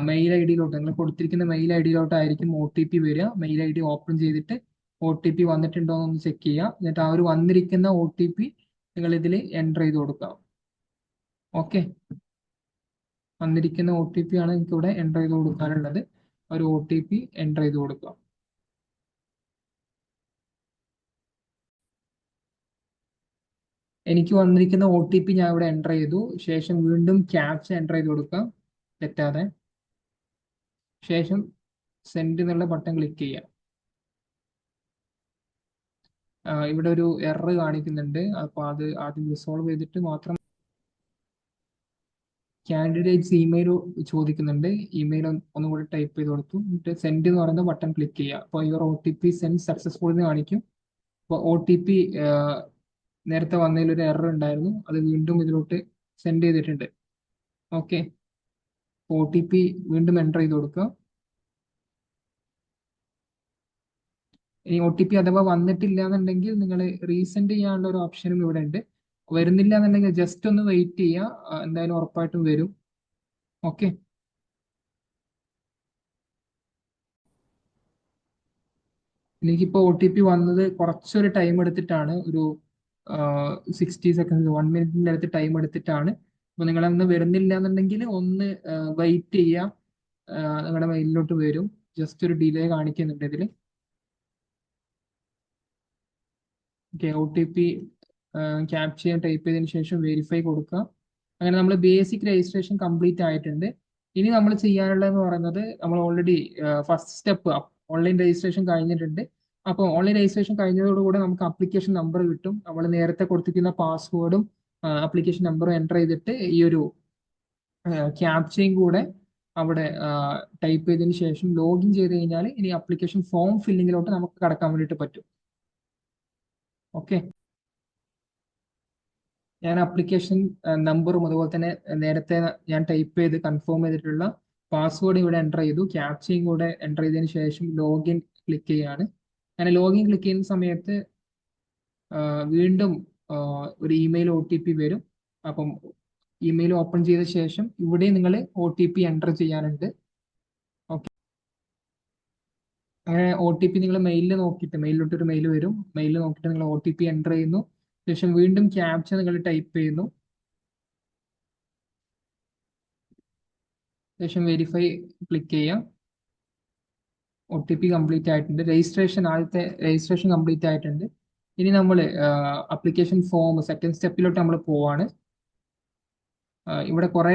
മെയിൽ ID നിങ്ങൾ കൊടുത്തിരിക്കുന്ന മെയിൽ ID ആയിരിക്കും OTP വരിക. മെയിൽ ID ഓപ്പൺ ചെയ്തിട്ട് OTP വന്നിട്ടുണ്ടോ എന്ന് ചെക്ക് ചെയ്യുക. എന്നിട്ട് ആ ഒരു വന്നിരിക്കുന്ന OTP നിങ്ങൾ ഇതിൽ എൻ്റർ ചെയ്ത് കൊടുക്കുക. ഓക്കെ. വന്നിരിക്കുന്ന OTP ആണ് നിങ്ങൾക്ക് ഇവിടെ എൻ്റർ ചെയ്ത് കൊടുക്കാനുള്ളത്. ഒരു OTP എൻ്റർ ചെയ്ത് കൊടുക്കുക. എനിക്ക് വന്നിരിക്കുന്ന OTP ഞാൻ ഇവിടെ എൻ്റർ ചെയ്തു. ശേഷം വീണ്ടും ക്യാപ്ച എൻ്റർ ചെയ്ത് കൊടുക്കുക തെറ്റാതെ. ശേഷം സെൻഡ് എന്നുള്ള ബട്ടൺ ക്ലിക്ക് ചെയ്യുക. ഇവിടെ ഒരു എറർ കാണിക്കുന്നുണ്ട്. അപ്പോൾ അത് ആദ്യം റിസോൾവ് ചെയ്തിട്ട് മാത്രം. കാൻഡിഡേറ്റ്സ് ഇമെയിൽ ചോദിക്കുന്നുണ്ട്. ഇമെയിൽ ഒന്നുകൂടി ടൈപ്പ് ചെയ്ത് കൊടുത്തു. എന്നിട്ട് സെൻഡ് എന്ന് പറയുന്ന ബട്ടൺ ക്ലിക്ക് ചെയ്യുക. അപ്പോൾ യുവർ OTP സെൻഡ് സക്സസ്ഫുൾ എന്ന് കാണിക്കും. അപ്പോൾ OTP നേരത്തെ വന്നതിൽ ഒരു എറർ ഉണ്ടായിരുന്നു, അത് വീണ്ടും ഇതിലോട്ട് സെൻഡ് ചെയ്തിട്ടുണ്ട്. ഓക്കെ. OTP വീണ്ടും എൻ്റർ ചെയ്ത് കൊടുക്കുക. ഈ OTP അഥവാ വന്നിട്ടില്ല എന്നുണ്ടെങ്കിൽ നിങ്ങൾ റീസെൻഡ് ചെയ്യാനുള്ള ഒരു ഓപ്ഷനും ഇവിടെ ഉണ്ട്. വരുന്നില്ല എന്നുണ്ടെങ്കിൽ ജസ്റ്റ് ഒന്ന് വെയിറ്റ് ചെയ്യുക, എന്തായാലും ഉറപ്പായിട്ടും വരും. ഓക്കെ. എനിക്കിപ്പോൾ OTP വന്നത് കുറച്ചൊരു ടൈം എടുത്തിട്ടാണ്, ഒരു 60 സെക്കൻഡ് 1 മിനിറ്റിൻ്റെ അടുത്ത് ടൈം എടുത്തിട്ടാണ്. അപ്പോൾ നിങ്ങളന്ന് വരുന്നില്ല എന്നുണ്ടെങ്കിൽ ഒന്ന് വെയിറ്റ് ചെയ്യുക, നിങ്ങളുടെ മെയിലിലോട്ട് വരും. ജസ്റ്റ് ഒരു ഡിലേ കാണിക്കുന്നുണ്ട് ഇതിൽ. ഓക്കെ. OTP ക്യാപ്ചർ ടൈപ്പ് ചെയ്തതിന് ശേഷം വെരിഫൈ കൊടുക്കുക. അങ്ങനെ നമ്മൾ ബേസിക് രജിസ്ട്രേഷൻ കംപ്ലീറ്റ് ആയിട്ടുണ്ട്. ഇനി നമ്മൾ ചെയ്യാനുള്ളതെന്ന് പറയുന്നത്, നമ്മൾ already first step online registration കഴിഞ്ഞിട്ടുണ്ട്. അപ്പോൾ ഓൺലൈൻ രജിസ്ട്രേഷൻ കഴിഞ്ഞതോടുകൂടി നമുക്ക് ആപ്ലിക്കേഷൻ നമ്പർ കിട്ടും. നമ്മൾ നേരത്തെ കൊടുത്തിരിക്കുന്ന പാസ്വേഡും ആപ്ലിക്കേഷൻ നമ്പറും എൻ്റർ ചെയ്തിട്ട് ഈ ഒരു ക്യാപ്ചയും കൂടെ അവിടെ ടൈപ്പ് ചെയ്തതിന് ശേഷം ലോഗിൻ ചെയ്ത് കഴിഞ്ഞാൽ ഇനി ആപ്ലിക്കേഷൻ ഫോം ഫില്ലിങ്ങിലോട്ട് നമുക്ക് കടക്കാൻ വേണ്ടിയിട്ട് പറ്റും. ഓക്കെ. ഞാൻ ആപ്ലിക്കേഷൻ നമ്പറും അതുപോലെ തന്നെ നേരത്തെ ഞാൻ ടൈപ്പ് ചെയ്ത് കൺഫേം ചെയ്തിട്ടുള്ള പാസ്വേഡ് ഇവിടെ എൻ്റർ ചെയ്തു. ക്യാപ്ചയും കൂടെ എൻ്റർ ചെയ്തതിന് ശേഷം ലോഗിൻ ക്ലിക്ക് ചെയ്യാണ്. അങ്ങനെ ലോഗിൻ ക്ലിക്ക് ചെയ്യുന്ന സമയത്ത് വീണ്ടും ഒരു ഇമെയിൽ OTP വരും. അപ്പം ഇമെയിൽ ഓപ്പൺ ചെയ്ത ശേഷം ഇവിടെ നിങ്ങൾ OTP എൻ്റർ ചെയ്യാനുണ്ട്. ഓക്കെ. അങ്ങനെ OTP നിങ്ങൾ മെയിലിൽ നോക്കിയിട്ട്, മെയിലിലോട്ട് ഒരു മെയിൽ വരും. മെയിലിൽ നോക്കിയിട്ട് നിങ്ങൾ OTP എൻ്റർ ചെയ്യുന്നു. ശേഷം വീണ്ടും ക്യാപ്ച നിങ്ങൾ ടൈപ്പ് ചെയ്യുന്നു. ശേഷം വെരിഫൈ ക്ലിക്ക് ചെയ്യാം. OTP കംപ്ലീറ്റ് ആയിട്ടുണ്ട്. ആദ്യത്തെ രജിസ്ട്രേഷൻ കംപ്ലീറ്റ് ആയിട്ടുണ്ട്. ഇനി നമ്മൾ ആപ്ലിക്കേഷൻ ഫോം സെക്കൻഡ് സ്റ്റെപ്പിലോട്ട് നമ്മൾ പോവാണ്. ഇവിടെ കുറേ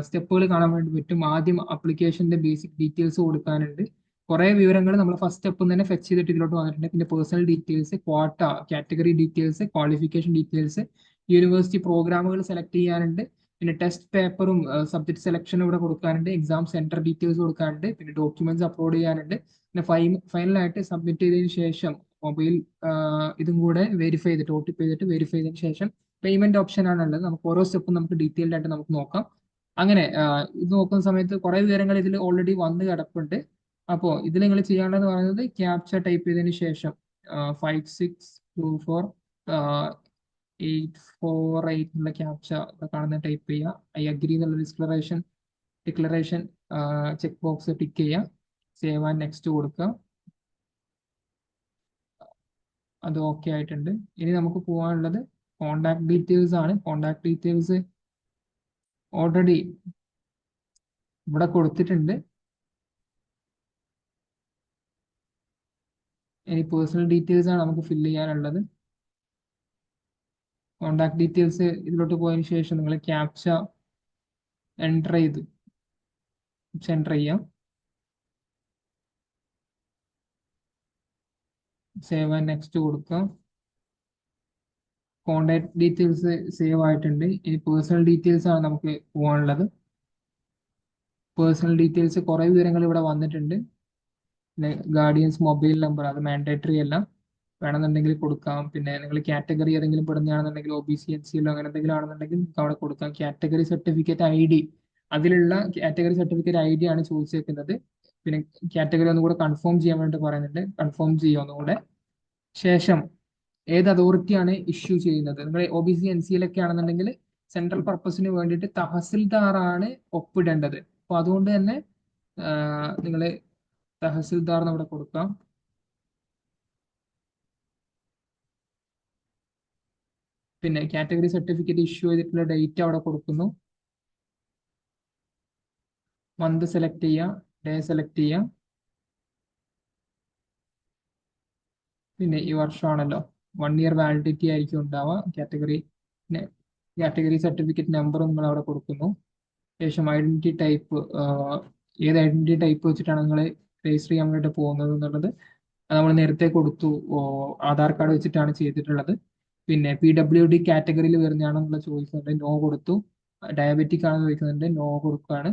സ്റ്റെപ്പുകൾ കാണാൻ വേണ്ടി പറ്റും. ആദ്യം ആപ്ലിക്കേഷന്റെ ബേസിക് ഡീറ്റെയിൽസ് കൊടുക്കാനുണ്ട്. കുറേ വിവരങ്ങൾ നമ്മൾ ഫസ്റ്റ് സ്റ്റെപ്പ് തന്നെ ഫെച്ച് ചെയ്തിട്ട് ഇതിലോട്ട് വന്നിട്ടുണ്ട്. പിന്നെ personal details, quota, category details, qualification details, university പ്രോഗ്രാമുകൾ സെലക്ട് ചെയ്യാനുണ്ട്. പിന്നെ ടെസ്റ്റ് പേപ്പറും സബ്ജക്ട് സെലക്ഷനും ഇവിടെ കൊടുക്കാനുണ്ട്. എക്സാം സെന്റർ ഡീറ്റെയിൽസ് കൊടുക്കാനുണ്ട്. പിന്നെ ഡോക്യുമെന്റ്സ് അപ്ലോഡ് ചെയ്യാനുണ്ട്. പിന്നെ ഫൈനലായിട്ട് സബ്മിറ്റ് ചെയ്തതിന് ശേഷം മൊബൈൽ ഇതും കൂടെ വെരിഫൈ ചെയ്തിട്ട് OTP ചെയ്തിട്ട് വെരിഫൈ ചെയ്തതിന് ശേഷം പേയ്മെന്റ് ഓപ്ഷൻ ആണുള്ളത്. നമുക്ക് ഓരോ സ്റ്റെപ്പും നമുക്ക് ഡീറ്റെയിൽഡ് ആയിട്ട് നമുക്ക് നോക്കാം. അങ്ങനെ ഇത് നോക്കുന്ന സമയത്ത് കുറെ വിവരങ്ങൾ ഇതിൽ ഓൾറെഡി വന്ന് കിടപ്പുണ്ട്. അപ്പോൾ ഇതിൽ നിങ്ങൾ ചെയ്യാനുള്ളത് പറയുന്നത് ക്യാപ്ച ടൈപ്പ് ചെയ്തതിന് ശേഷം 5624 848 എന്നുള്ള ക്യാപ്ച ഇവിടെ കാണുന്ന ടൈപ്പ് ചെയ്യുക. ഐ അഗ്രി എന്നുള്ള ഡിക്ലറേഷൻ ചെക്ക് ബോക്സ് ടിക്ക് ചെയ്യുക. സേവ് ആൻഡ് നെക്സ്റ്റ് കൊടുക്കുക. അത് ഓക്കെ ആയിട്ടുണ്ട്. ഇനി നമുക്ക് പോകാനുള്ളത് കോണ്ടാക്ട് ഡീറ്റെയിൽസ് ആണ്. കോണ്ടാക്ട് ഡീറ്റെയിൽസ് ഓൾറെഡി ഇവിടെ കൊടുത്തിട്ടുണ്ട്. ഇനി പേഴ്സണൽ ഡീറ്റെയിൽസ് ആണ് നമുക്ക് ഫില്ല് ചെയ്യാനുള്ളത്. കോണ്ടാക്ട് ഡീറ്റെയിൽസ് ഇതിലോട്ട് പോയതിനു ശേഷം നിങ്ങൾ ക്യാപ്ച എൻ്റർ ചെയ്യാം. സേവ് ആൻഡ് നെക്സ്റ്റ് കൊടുക്കാം. കോണ്ടാക്ട് ഡീറ്റെയിൽസ് സേവ് ആയിട്ടുണ്ട്. ഇനി പേഴ്സണൽ ഡീറ്റെയിൽസ് ആണ് നമുക്ക് പോകാനുള്ളത്. പേഴ്സണൽ ഡീറ്റെയിൽസ് കുറേ വിവരങ്ങൾ ഇവിടെ വന്നിട്ടുണ്ട്. പിന്നെ ഗാർഡിയൻസ് മൊബൈൽ നമ്പർ അത് മാൻഡേറ്ററി അല്ല, വേണമെന്നുണ്ടെങ്കിൽ കൊടുക്കാം. പിന്നെ നിങ്ങൾ കാറ്റഗറി ഏതെങ്കിലും പെടുന്നതാണെന്നുണ്ടെങ്കിൽ OBC NCL അങ്ങനെ എന്തെങ്കിലും ആണെന്നുണ്ടെങ്കിൽ നമുക്ക് അവിടെ കൊടുക്കാം. കാറ്റഗറി സർട്ടിഫിക്കറ്റ് ID അതിലുള്ള കാറ്റഗറി സർട്ടിഫിക്കറ്റ് ID ആണ് ചോദിച്ചേക്കുന്നത്. പിന്നെ കാറ്റഗറി ഒന്നുകൂടെ കൺഫേം ചെയ്യാൻ വേണ്ടി പറയുന്നുണ്ട്. കൺഫേം ചെയ്യുക ഒന്നുകൂടെ. ശേഷം ഏത് അതോറിറ്റിയാണ് ഇഷ്യൂ ചെയ്യുന്നത്? നിങ്ങൾ OBC NCL ഒക്കെ ആണെന്നുണ്ടെങ്കിൽ സെൻട്രൽ പർപ്പസിന് വേണ്ടിയിട്ട് തഹസിൽദാറാണ് ഒപ്പിടേണ്ടത്. അപ്പൊ അതുകൊണ്ട് തന്നെ നിങ്ങൾ തഹസിൽദാർ അവിടെ കൊടുക്കാം. പിന്നെ കാറ്റഗറി സർട്ടിഫിക്കറ്റ് ഇഷ്യൂ ചെയ്തിട്ടുള്ള ഡേറ്റ് അവിടെ കൊടുക്കുന്നു. മന്ത് സെലക്ട് ചെയ്യാം, ഡേ സെലക്ട് ചെയ്യാം. പിന്നെ ഈ വർഷമാണല്ലോ, 1 ഇയർ വാലിഡിറ്റി ആയിരിക്കും ഉണ്ടാവുക. കാറ്റഗറി സർട്ടിഫിക്കറ്റ് നമ്പറും നിങ്ങൾ അവിടെ കൊടുക്കുന്നു. ശേഷം ഐഡന്റിറ്റി ടൈപ്പ്, ഏത് ഐഡന്റിറ്റി ടൈപ്പ് വെച്ചിട്ടാണ് നിങ്ങൾ രജിസ്റ്റർ ചെയ്യാൻ വേണ്ടിയിട്ട് പോകുന്നത് എന്നുള്ളത് നമ്മൾ നേരത്തെ കൊടുത്തു. ആധാർ കാർഡ് വെച്ചിട്ടാണ് ചെയ്തിട്ടുള്ളത്. പിന്നെ PWD കാറ്റഗറിയിൽ വരുന്നതാണെന്നുള്ള ചോദിക്കുന്നുണ്ട്, നോ കൊടുത്തു. ഡയബറ്റിക് ആണെന്ന് ചോദിക്കുന്നുണ്ട്, നോ കൊടുക്കുകയാണ്.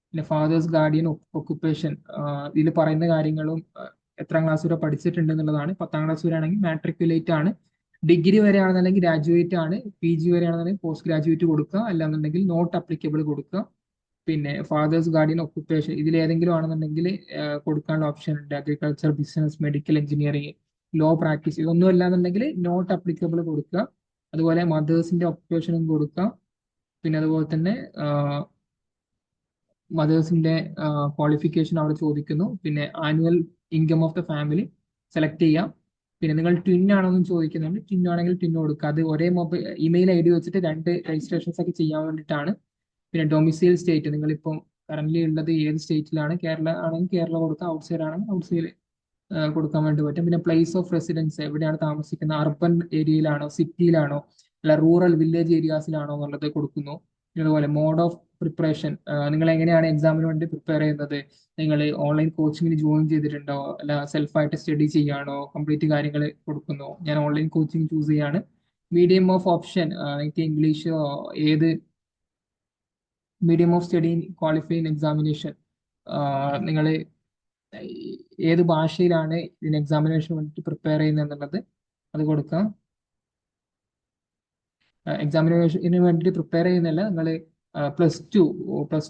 പിന്നെ ഫാദേഴ്സ് ഗാർഡിയൻ ഒക്കുപ്പേഷൻ, ഇതിൽ പറയുന്ന കാര്യങ്ങളും എത്രാം ക്ലാസ് വരെ പഠിച്ചിട്ടുണ്ട് എന്നുള്ളതാണ്. 10ാം ക്ലാസ് വരെ ആണെങ്കിൽ മാട്രിക്കുലേറ്റ് ആണ്. ഡിഗ്രി വരെ ആണെന്നുണ്ടെങ്കിൽ ഗ്രാജുവേറ്റ് ആണ്. PG വരെ ആണെന്നുണ്ടെങ്കിൽ പോസ്റ്റ് ഗ്രാജുവേറ്റ് കൊടുക്കുക, അല്ലാന്നുണ്ടെങ്കിൽ നോട്ട് അപ്ലിക്കബിൾ കൊടുക്കുക. പിന്നെ ഫാദേഴ്സ് ഗാർഡിയൻ ഒക്കുപ്പേഷൻ ഇതിൽ ഏതെങ്കിലും ആണെന്നുണ്ടെങ്കിൽ കൊടുക്കാനുള്ള ഓപ്ഷൻ ഉണ്ട്. Agriculture, business, medical, engineering, law practice, ഇതൊന്നും അല്ലാന്നുണ്ടെങ്കിൽ നോട്ട് അപ്ലിക്കബിൾ കൊടുക്കുക. അതുപോലെ മദേഴ്സിന്റെ ഒക്കുപ്പേഷനും കൊടുക്കുക. പിന്നെ അതുപോലെ തന്നെ മദേഴ്സിന്റെ ക്വാളിഫിക്കേഷൻ അവിടെ ചോദിക്കുന്നു. പിന്നെ annual income of the family select ചെയ്യാം. പിന്നെ നിങ്ങൾ ട്വിൻ ആണോന്നും ചോദിക്കുന്നുണ്ട്. ട്വിൻ ആണെങ്കിൽ ട്വിൻ കൊടുക്കുക. അത് ഒരേ ഇമെയിൽ ID വെച്ചിട്ട് 2 രജിസ്ട്രേഷൻസ് ഒക്കെ ചെയ്യാൻ വേണ്ടിയിട്ടാണ്. പിന്നെ ഡൊമിസൈൽ സ്റ്റേറ്റ്, നിങ്ങളിപ്പം കറന്റ് ഉള്ളത് ഏത് സ്റ്റേറ്റിലാണ്? കേരള ആണെങ്കിൽ കേരള കൊടുക്കാം, ഔട്ട്സൈഡ് ആണെങ്കിൽ ഔട്ട്സൈഡ് കൊടുക്കാൻ വേണ്ടി പറ്റും. പിന്നെ പ്ലേസ് ഓഫ് റെസിഡൻസ്, എവിടെയാണ് താമസിക്കുന്നത്? അർബൻ ഏരിയയിലാണോ, സിറ്റിയിലാണോ, അല്ല റൂറൽ വില്ലേജ് ഏരിയാസിലാണോ എന്നുള്ളത് കൊടുക്കുന്നു. അതുപോലെ മോഡ് ഓഫ് പ്രിപ്പറേഷൻ, നിങ്ങൾ എങ്ങനെയാണ് എക്സാമിന് വേണ്ടി പ്രിപ്പയർ ചെയ്യുന്നത്? നിങ്ങൾ ഓൺലൈൻ കോച്ചിങ്ങിന് ജോയിൻ ചെയ്തിട്ടുണ്ടോ, അല്ല സെൽഫായിട്ട് സ്റ്റഡി ചെയ്യാണോ? കംപ്ലീറ്റ് കാര്യങ്ങൾ കൊടുക്കുന്നു. ഞാൻ ഓൺലൈൻ കോച്ചിങ് ചൂസ് ചെയ്യാണ്. മീഡിയം ഓഫ് ഓപ്ഷൻ, നിങ്ങൾക്ക് ഇംഗ്ലീഷ്, ഏത് medium of study qualifying examination, നിങ്ങൾ ഏത് ഭാഷയിലാണ് ഇതിന് എക്സാമിനേഷൻ വേണ്ടിയിട്ട് പ്രിപ്പയർ ചെയ്യുന്നത് എന്നുള്ളത് അത് കൊടുക്കാം. എക്സാമിനേഷന് വേണ്ടിയിട്ട് പ്രിപ്പയർ ചെയ്യുന്നില്ല, നിങ്ങൾ പ്ലസ്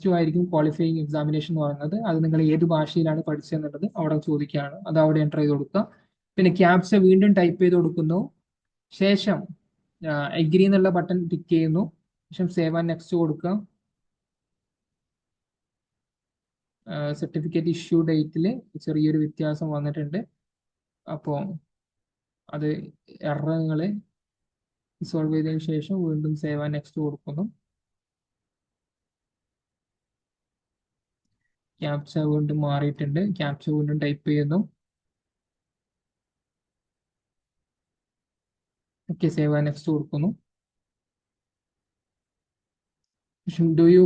ടു ആയിരിക്കും ക്വാളിഫയിങ് എക്സാമിനേഷൻ എന്ന് പറയുന്നത്. അത് നിങ്ങൾ ഏത് ഭാഷയിലാണ് പഠിച്ചതെന്നുള്ളത് അവിടെ ചോദിക്കുകയാണ്. അത് അവിടെ എൻ്റർ ചെയ്ത് കൊടുക്കുക. പിന്നെ ക്യാപ്ച വീണ്ടും ടൈപ്പ് ചെയ്ത് കൊടുക്കുന്നു. ശേഷം എഗ്രി എന്നുള്ള ബട്ടൺ ടിക്ക് ചെയ്യുന്നു. ശേഷം സേവ് ആൻഡ് നെക്സ്റ്റ് കൊടുക്കുക. സർട്ടിഫിക്കറ്റ് ഇഷ്യൂ ഡേറ്റിൽ ചെറിയൊരു വ്യത്യാസം വന്നിട്ടുണ്ട്. അപ്പോൾ അത് എറർ നിങ്ങൾ സോൾവ് ചെയ്തതിനു ശേഷം വീണ്ടും സേവ് ആൻഡ് നെക്സ്റ്റ് കൊടുക്കുന്നു. ക്യാപ്ച വീണ്ടും മാറിയിട്ടുണ്ട്. ക്യാപ്ച വീണ്ടും ടൈപ്പ് ചെയ്യുന്നു. ഓക്കെ, സേവ് ആൻഡ് നെക്സ്റ്റ് കൊടുക്കുന്നു. Do you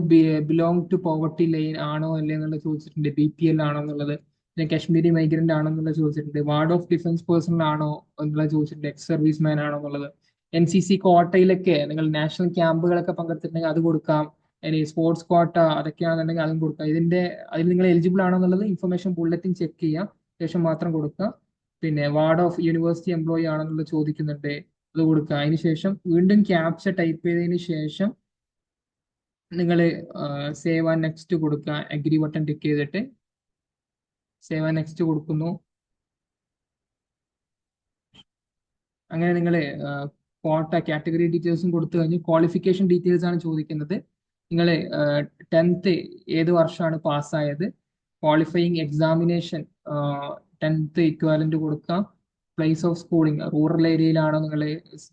belong to poverty line ആണോ അല്ലേ എന്നുള്ളത് ചോദിച്ചിട്ടുണ്ട്. BPL ആണോ എന്നുള്ളത്. പിന്നെ കാശ്മീരി മൈഗ്രന്റ് ആണോ എന്നുള്ളത് ചോദിച്ചിട്ടുണ്ട്. വാർഡ് ഓഫ് ഡിഫൻസ് പേഴ്സൺ ആണോ എന്നുള്ളത് ചോദിച്ചിട്ടുണ്ട്. എക്സ് സർവീസ് മാൻ ആണോ എന്നുള്ളത്. NCC കോട്ടയിലൊക്കെ നിങ്ങൾ നാഷണൽ ക്യാമ്പുകളൊക്കെ പങ്കെടുത്തിട്ടുണ്ടെങ്കിൽ അത് കൊടുക്കാം. ഇനി സ്പോർട്സ് കോട്ട അതൊക്കെയാണെന്നുണ്ടെങ്കിൽ അതും കൊടുക്കാം. അതിൽ നിങ്ങൾ എലിജിബിൾ ആണോ എന്നുള്ളത് ഇൻഫർമേഷൻ ബുള്ളറ്റിൻ ചെക്ക് ചെയ്യാം, ശേഷം മാത്രം കൊടുക്കുക. പിന്നെ വാർഡ് ഓഫ് യൂണിവേഴ്സിറ്റി എംപ്ലോയി ആണെന്നുള്ളത് ചോദിക്കുന്നുണ്ട്, അത് കൊടുക്കുക. അതിനുശേഷം വീണ്ടും ക്യാപ്ച ടൈപ്പ് ചെയ്തതിന് ശേഷം നിങ്ങൾ സേവ് ആൻഡ് നെക്സ്റ്റ് കൊടുക്കുക, അഗ്രി ബട്ടൺ ടിക്ക് ചെയ്തിട്ട് സേവ് ആൻഡ് നെക്സ്റ്റ് കൊടുക്കുന്നു. അങ്ങനെ നിങ്ങൾ കോട്ട കാറ്റഗറി ഡീറ്റെയിൽസും കൊടുത്തു കഴിഞ്ഞ് ക്വാളിഫിക്കേഷൻ ഡീറ്റെയിൽസ് ആണ് ചോദിക്കുന്നത്. നിങ്ങൾ 10th ഏത് വർഷമാണ് പാസ്സായത്, ക്വാളിഫയിങ് എക്സാമിനേഷൻ 10th ഇക്വാലന്റ് കൊടുക്കാം, പ്ലേസ് ഓഫ് സ്കൂളിംഗ് റൂറൽ ഏരിയയിലാണോ നിങ്ങൾ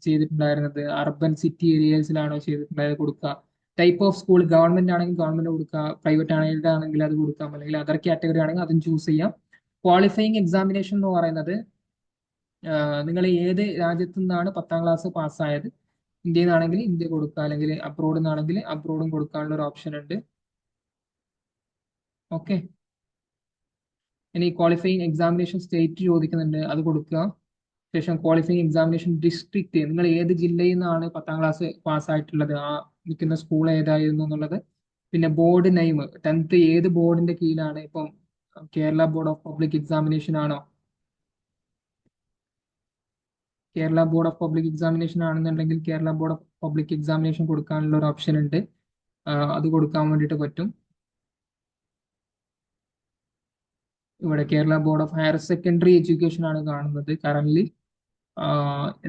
ചെയ്തിട്ടുണ്ടായിരുന്നത്, അർബൻ സിറ്റി ഏരിയസിലാണോ ചെയ്തിട്ടുണ്ടായത് കൊടുക്കുക, ടൈപ്പ് ഓഫ് സ്കൂൾ ഗവൺമെന്റ് ആണെങ്കിൽ ഗവൺമെന്റ് കൊടുക്കുക, പ്രൈവറ്റ് ആണെങ്കിൽ അത് കൊടുക്കാം, അല്ലെങ്കിൽ അതർ കാറ്റഗറി ആണെങ്കിൽ അതും ചൂസ് ചെയ്യാം. ക്വാളിഫയിങ് എക്സാമിനേഷൻ എന്ന് പറയുന്നത് നിങ്ങൾ ഏത് രാജ്യത്തു നിന്നാണ് 10th ക്ലാസ് പാസ്സായത്, ഇന്ത്യയിൽ നിന്നാണെങ്കിൽ ഇന്ത്യ കൊടുക്കുക, അല്ലെങ്കിൽ അബ്രോഡിൽ നിന്നാണെങ്കിൽ അബ്രോഡും കൊടുക്കാനുള്ള ഒരു ഓപ്ഷൻ ഉണ്ട്. ഓക്കെ. ഇനി ക്വാളിഫയിങ് എക്സാമിനേഷൻ സ്റ്റേറ്റ് ചോദിക്കുന്നുണ്ട്, അത് കൊടുക്കുക. ശേഷം ക്വാളിഫയിങ് എക്സാമിനേഷൻ ഡിസ്ട്രിക്ട്, നിങ്ങൾ ഏത് ജില്ലയിൽ നിന്നാണ് 10th ക്ലാസ് പാസ്സായിട്ടുള്ളത്, ആ നിൽക്കുന്ന സ്കൂൾ ഏതായിരുന്നു എന്നുള്ളത്. പിന്നെ ബോർഡ് നെയിം, 10th ഏത് ബോർഡിന്റെ കീഴിലാണ്, ഇപ്പം Kerala board of public examination ആണോ, Kerala board of public examination ആണെന്നുണ്ടെങ്കിൽ Kerala board of public examination കൊടുക്കാനുള്ള ഒരു ഓപ്ഷൻ ഉണ്ട്, അത് കൊടുക്കാൻ വേണ്ടിയിട്ട് പറ്റും. ഇവിടെ Kerala board of higher secondary education ആണ് കാണുന്നത് കറന്റ്.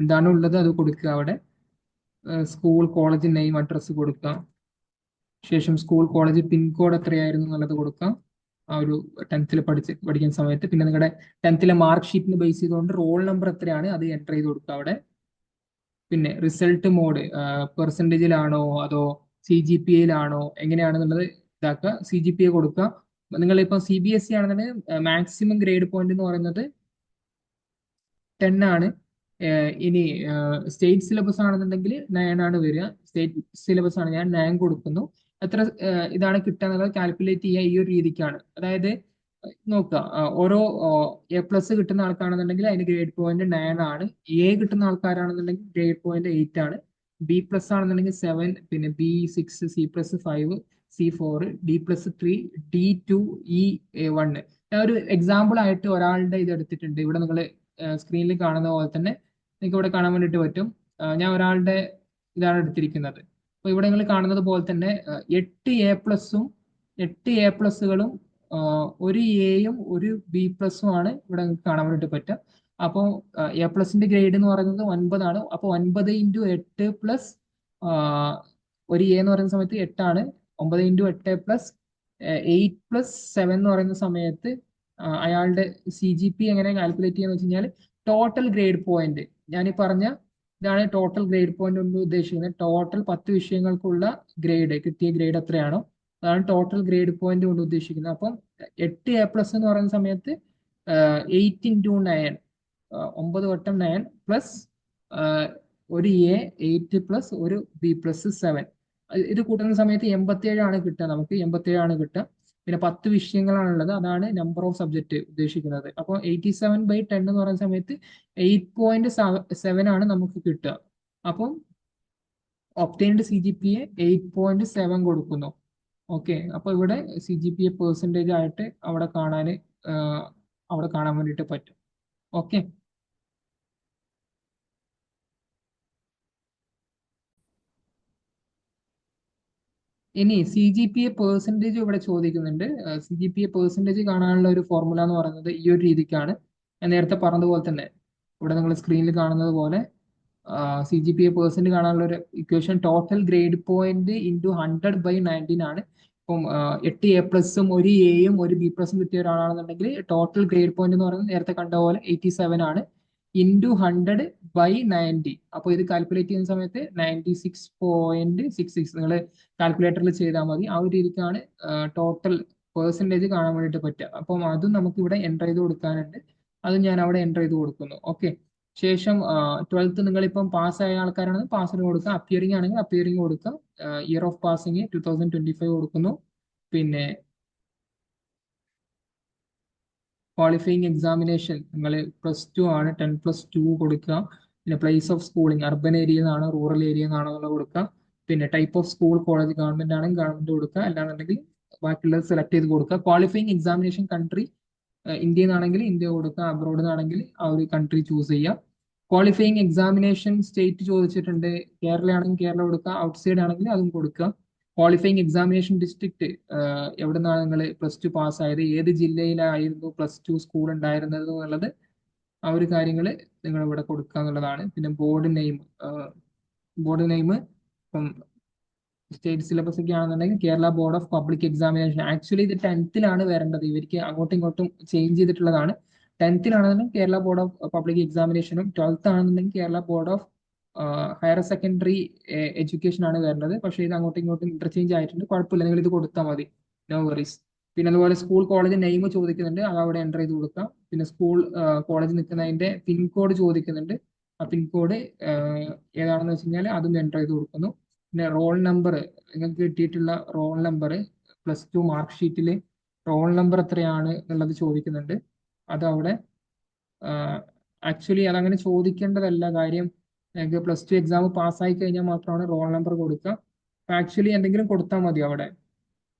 എന്താണ് ഉള്ളത് അത് കൊടുക്കുക അവിടെ. സ്കൂൾ കോളേജ് നെയിം അഡ്രസ്സ് കൊടുക്കാം. ശേഷം സ്കൂൾ കോളേജ് പിൻകോഡ് എത്രയായിരുന്നു എന്നുള്ളത് കൊടുക്കാം, ആ ഒരു 10th പഠിക്കുന്ന സമയത്ത്. പിന്നെ നിങ്ങളുടെ 10th മാർക്ക് ഷീറ്റിന് ബേസ് ചെയ്തുകൊണ്ട് റോൾ നമ്പർ എത്രയാണ് അത് എൻ്റർ ചെയ്ത് കൊടുക്കുക അവിടെ. പിന്നെ റിസൾട്ട് മോഡ് പെർസെൻറ്റേജിലാണോ അതോ CGPA-യിലാണോ എങ്ങനെയാണെന്നുള്ളത് ഇതാക്കുക. CGPA കൊടുക്കുക. നിങ്ങളിപ്പോൾ CBSE ആണെന്നുണ്ടെങ്കിൽ മാക്സിമം ഗ്രേഡ് പോയിന്റ് എന്ന് പറയുന്നത് 10 ആണ്. ഇനി സ്റ്റേറ്റ് സിലബസ് ആണെന്നുണ്ടെങ്കിൽ 9 ആണ് വരിക. സ്റ്റേറ്റ് സിലബസ് ആണ്, ഞാൻ 9 കൊടുക്കുന്നു. എത്ര ഇതാണ് കിട്ടുക എന്നുള്ളത് കാൽക്കുലേറ്റ് ചെയ്യുക ഈ ഒരു രീതിക്കാണ്. അതായത് നോക്കുക, ഓരോ A+ കിട്ടുന്ന ആൾക്കാണെന്നുണ്ടെങ്കിൽ അതിന് ഗ്രേഡ് പോയിന്റ് 9 ആണ്. കിട്ടുന്ന ആൾക്കാരാണെന്നുണ്ടെങ്കിൽ ഗ്രേഡ് പോയിന്റ് 8 ആണ്. B+ ആണെന്നുണ്ടെങ്കിൽ 7, പിന്നെ B6, C+5, C4, D+3, D2, E1. ഞാൻ ഒരു എക്സാമ്പിൾ ആയിട്ട് ഒരാളുടെ ഇത് എടുത്തിട്ടുണ്ട്. ഇവിടെ നിങ്ങൾ സ്ക്രീനിൽ കാണുന്ന പോലെ തന്നെ നിങ്ങൾക്ക് ഇവിടെ കാണാൻ വേണ്ടിയിട്ട് പറ്റും. ഞാൻ ഒരാളുടെ ഇതാണ് എടുത്തിരിക്കുന്നത്. അപ്പൊ ഇവിടെ നിങ്ങൾ കാണുന്നത് പോലെ തന്നെ 8 A+ഉം 8 A+കളും ഒരു എയും ഒരു B+ഉം ആണ് ഇവിടെ നിങ്ങൾക്ക് കാണാൻ വേണ്ടിയിട്ട് പറ്റുക. അപ്പോൾ A+ന്റെ ഗ്രേഡ് എന്ന് പറയുന്നത് 9 ആണ്. അപ്പോൾ 9 × 8 പ്ലസ് ഒരു എന്ന് പറയുന്ന സമയത്ത് 8 ആണ്. 9 × 8 പ്ലസ് 8 പ്ലസ് 7 എന്ന് പറയുന്ന സമയത്ത് അയാളുടെ CGP എങ്ങനെ കാൽക്കുലേറ്റ് ചെയ്യാന്ന് വെച്ച് കഴിഞ്ഞാൽ ടോട്ടൽ ഗ്രേഡ് പോയിന്റ്, ഞാൻ ഈ പറഞ്ഞ ഇതാണ് ടോട്ടൽ ഗ്രേഡ് പോയിന്റ് കൊണ്ട് ഉദ്ദേശിക്കുന്നത്. ടോട്ടൽ 10 വിഷയങ്ങൾക്കുള്ള ഗ്രേഡ്, കിട്ടിയ ഗ്രേഡ് എത്രയാണോ അതാണ് ടോട്ടൽ ഗ്രേഡ് പോയിന്റ് കൊണ്ട് ഉദ്ദേശിക്കുന്നത്. അപ്പം 8 A+ എന്ന് പറയുന്ന സമയത്ത് 8 × 9, 9 വട്ടം 9 പ്ലസ് ഒരു 8 പ്ലസ് ഒരു B+7, ഇത് കൂട്ടുന്ന സമയത്ത് 87 ആണ് കിട്ടുക. നമുക്ക് 87 ആണ് കിട്ടുക. പിന്നെ 10 വിഷയങ്ങളാണുള്ളത്, അതാണ് നമ്പർ ഓഫ് സബ്ജക്ട് ഉദ്ദേശിക്കുന്നത്. അപ്പോൾ 87/10 എന്ന് പറയുന്ന സമയത്ത് 8.7 ആണ് നമുക്ക് കിട്ടുക. അപ്പം ഒബ്റ്റൈൻഡ് CGPA 8.7 കൊടുക്കുന്നു. ഓക്കെ. അപ്പൊ ഇവിടെ CGPA പെർസെൻറ്റേജ് ആയിട്ട് അവിടെ കാണാൻ വേണ്ടിയിട്ട് പറ്റും. ഓക്കെ. ഇനി CGPA പെർസെൻറ്റേജ് ഇവിടെ ചോദിക്കുന്നുണ്ട്. CGPA പെർസെൻറ്റേജ് കാണാനുള്ള ഒരു ഫോർമുല എന്ന് പറയുന്നത് ഈ ഒരു രീതിക്കാണ്. ഞാൻ നേരത്തെ പറഞ്ഞതുപോലെ തന്നെ ഇവിടെ നിങ്ങൾ സ്ക്രീനിൽ കാണുന്നത് പോലെ CGPA പെർസെന്റ് കാണാനുള്ള ഒരു equation total grade point into 100/19 ആണ്. ഇപ്പം 8 A+ഉം ഒരു എയും ഒരു B+ഉം കിട്ടിയ ഒരാളാണെന്നുണ്ടെങ്കിൽ ടോട്ടൽ ഗ്രേഡ് പോയിന്റ് എന്ന് പറയുന്നത് നേരത്തെ കണ്ട പോലെ 87 ആണ്. ഇൻറ്റു 100/90. അപ്പോൾ ഇത് കാൽക്കുലേറ്റ് ചെയ്യുന്ന സമയത്ത് 96.66 നിങ്ങൾ കാൽക്കുലേറ്ററിൽ ചെയ്താൽ മതി. ആ ഒരു രീതിക്കാണ് ടോട്ടൽ പെർസെൻറ്റേജ് കാണാൻ വേണ്ടിയിട്ട് പറ്റുക. അപ്പം അതും നമുക്ക് ഇവിടെ എൻ്റർ ചെയ്ത് കൊടുക്കാനുണ്ട്. അതും ഞാൻ അവിടെ എൻ്റർ ചെയ്ത് കൊടുക്കുന്നു. ഓക്കെ. ശേഷം 12th നിങ്ങളിപ്പം പാസ്സായ ആൾക്കാരാണെങ്കിൽ പാസിന് കൊടുക്കുക, അപ്പിയറിംഗ് ആണെങ്കിൽ അപ്പിയറിംഗ് കൊടുക്കുക. ഇയർ ഓഫ് പാസിംഗ് 2025 കൊടുക്കുന്നു. പിന്നെ ക്വാളിഫയിങ് എക്സാമിനേഷൻ നിങ്ങൾ +2 ആണ്, 10+2 കൊടുക്കുക. പിന്നെ place of schooling urban area നിന്നാണോ റൂറൽ ഏരിയ നിന്നാണോ എന്നുള്ളത് കൊടുക്കുക. പിന്നെ type of school college government ആണെങ്കിൽ ഗവൺമെന്റ് കൊടുക്കുക, അല്ലാന്നുണ്ടെങ്കിൽ ബാക്കിയുള്ളത് സെലക്ട് ചെയ്ത് കൊടുക്കുക. ക്വാളിഫയിങ് എക്സാമിനേഷൻ കൺട്രി ഇന്ത്യയിൽ നിന്നാണെങ്കിൽ ഇന്ത്യ കൊടുക്കുക, അബ്രോഡ് നിന്നാണെങ്കിൽ ആ ഒരു കൺട്രി ചൂസ് ചെയ്യുക. ക്വാളിഫയിങ് എക്സാമിനേഷൻ സ്റ്റേറ്റ് ചോദിച്ചിട്ടുണ്ട്, കേരള ആണെങ്കിൽ കേരള കൊടുക്കുക, ഔട്ട്സൈഡ് ആണെങ്കിൽ അതും കൊടുക്കുക. ക്വാളിഫയിങ് എക്സാമിനേഷൻ ഡിസ്ട്രിക്ട് എവിടെ നിന്നാണ് നിങ്ങൾ +2 പാസ്സായത്, ഏത് ജില്ലയിലായിരുന്നു +2 സ്കൂൾ ഉണ്ടായിരുന്നത് എന്നുള്ളത് ആ ഒരു കാര്യങ്ങൾ നിങ്ങൾ ഇവിടെ കൊടുക്കുക എന്നുള്ളതാണ്. പിന്നെ ബോർഡ് നെയിം ഇപ്പം സ്റ്റേറ്റ് സിലബസ് ഒക്കെ ആണെന്നുണ്ടെങ്കിൽ Kerala board of public examination. Actually ഇത് 10th വരേണ്ടത്, ഇവർക്ക് അങ്ങോട്ടും ഇങ്ങോട്ടും ചേഞ്ച് ചെയ്തിട്ടുള്ളതാണ്. 10th Kerala board of public എക്സാമിനേഷനും 12th ആണെന്നുണ്ടെങ്കിൽ Kerala board of higher secondary education ആണ് വരേണ്ടത്. പക്ഷേ ഇത് അങ്ങോട്ടും ഇങ്ങോട്ടും ഇന്റർചേഞ്ച് ആയിട്ടുണ്ട്, കുഴപ്പമില്ല, നിങ്ങൾ ഇത് കൊടുത്താൽ മതി, നോ വറീസ്. പിന്നെ അതുപോലെ സ്കൂൾ കോളേജ് നെയിം ചോദിക്കുന്നുണ്ട്, അത് അവിടെ എൻ്റർ ചെയ്ത് കൊടുക്കാം. പിന്നെ സ്കൂൾ കോളേജ് നിൽക്കുന്നതിന്റെ പിൻകോഡ് ചോദിക്കുന്നുണ്ട്, ആ പിൻകോഡ് ഏതാണെന്ന് വെച്ച് കഴിഞ്ഞാൽ അതും എൻ്റർ ചെയ്ത് കൊടുക്കുന്നു. പിന്നെ റോൾ നമ്പർ, നിങ്ങൾക്ക് കിട്ടിയിട്ടുള്ള റോൾ നമ്പർ +2 മാർക്ക് ഷീറ്റിൽ റോൾ നമ്പർ എത്രയാണ് എന്നുള്ളത് ചോദിക്കുന്നുണ്ട്, അതവിടെ ആക്ച്വലി അതങ്ങനെ ചോദിക്കേണ്ടതല്ല. കാര്യം ഞങ്ങൾക്ക് +2 എക്സാം പാസ്സായി കഴിഞ്ഞാൽ മാത്രമാണ് റോൾ നമ്പർ കൊടുക്കുക. ആക്ച്വലി എന്തെങ്കിലും കൊടുത്താൽ മതി അവിടെ,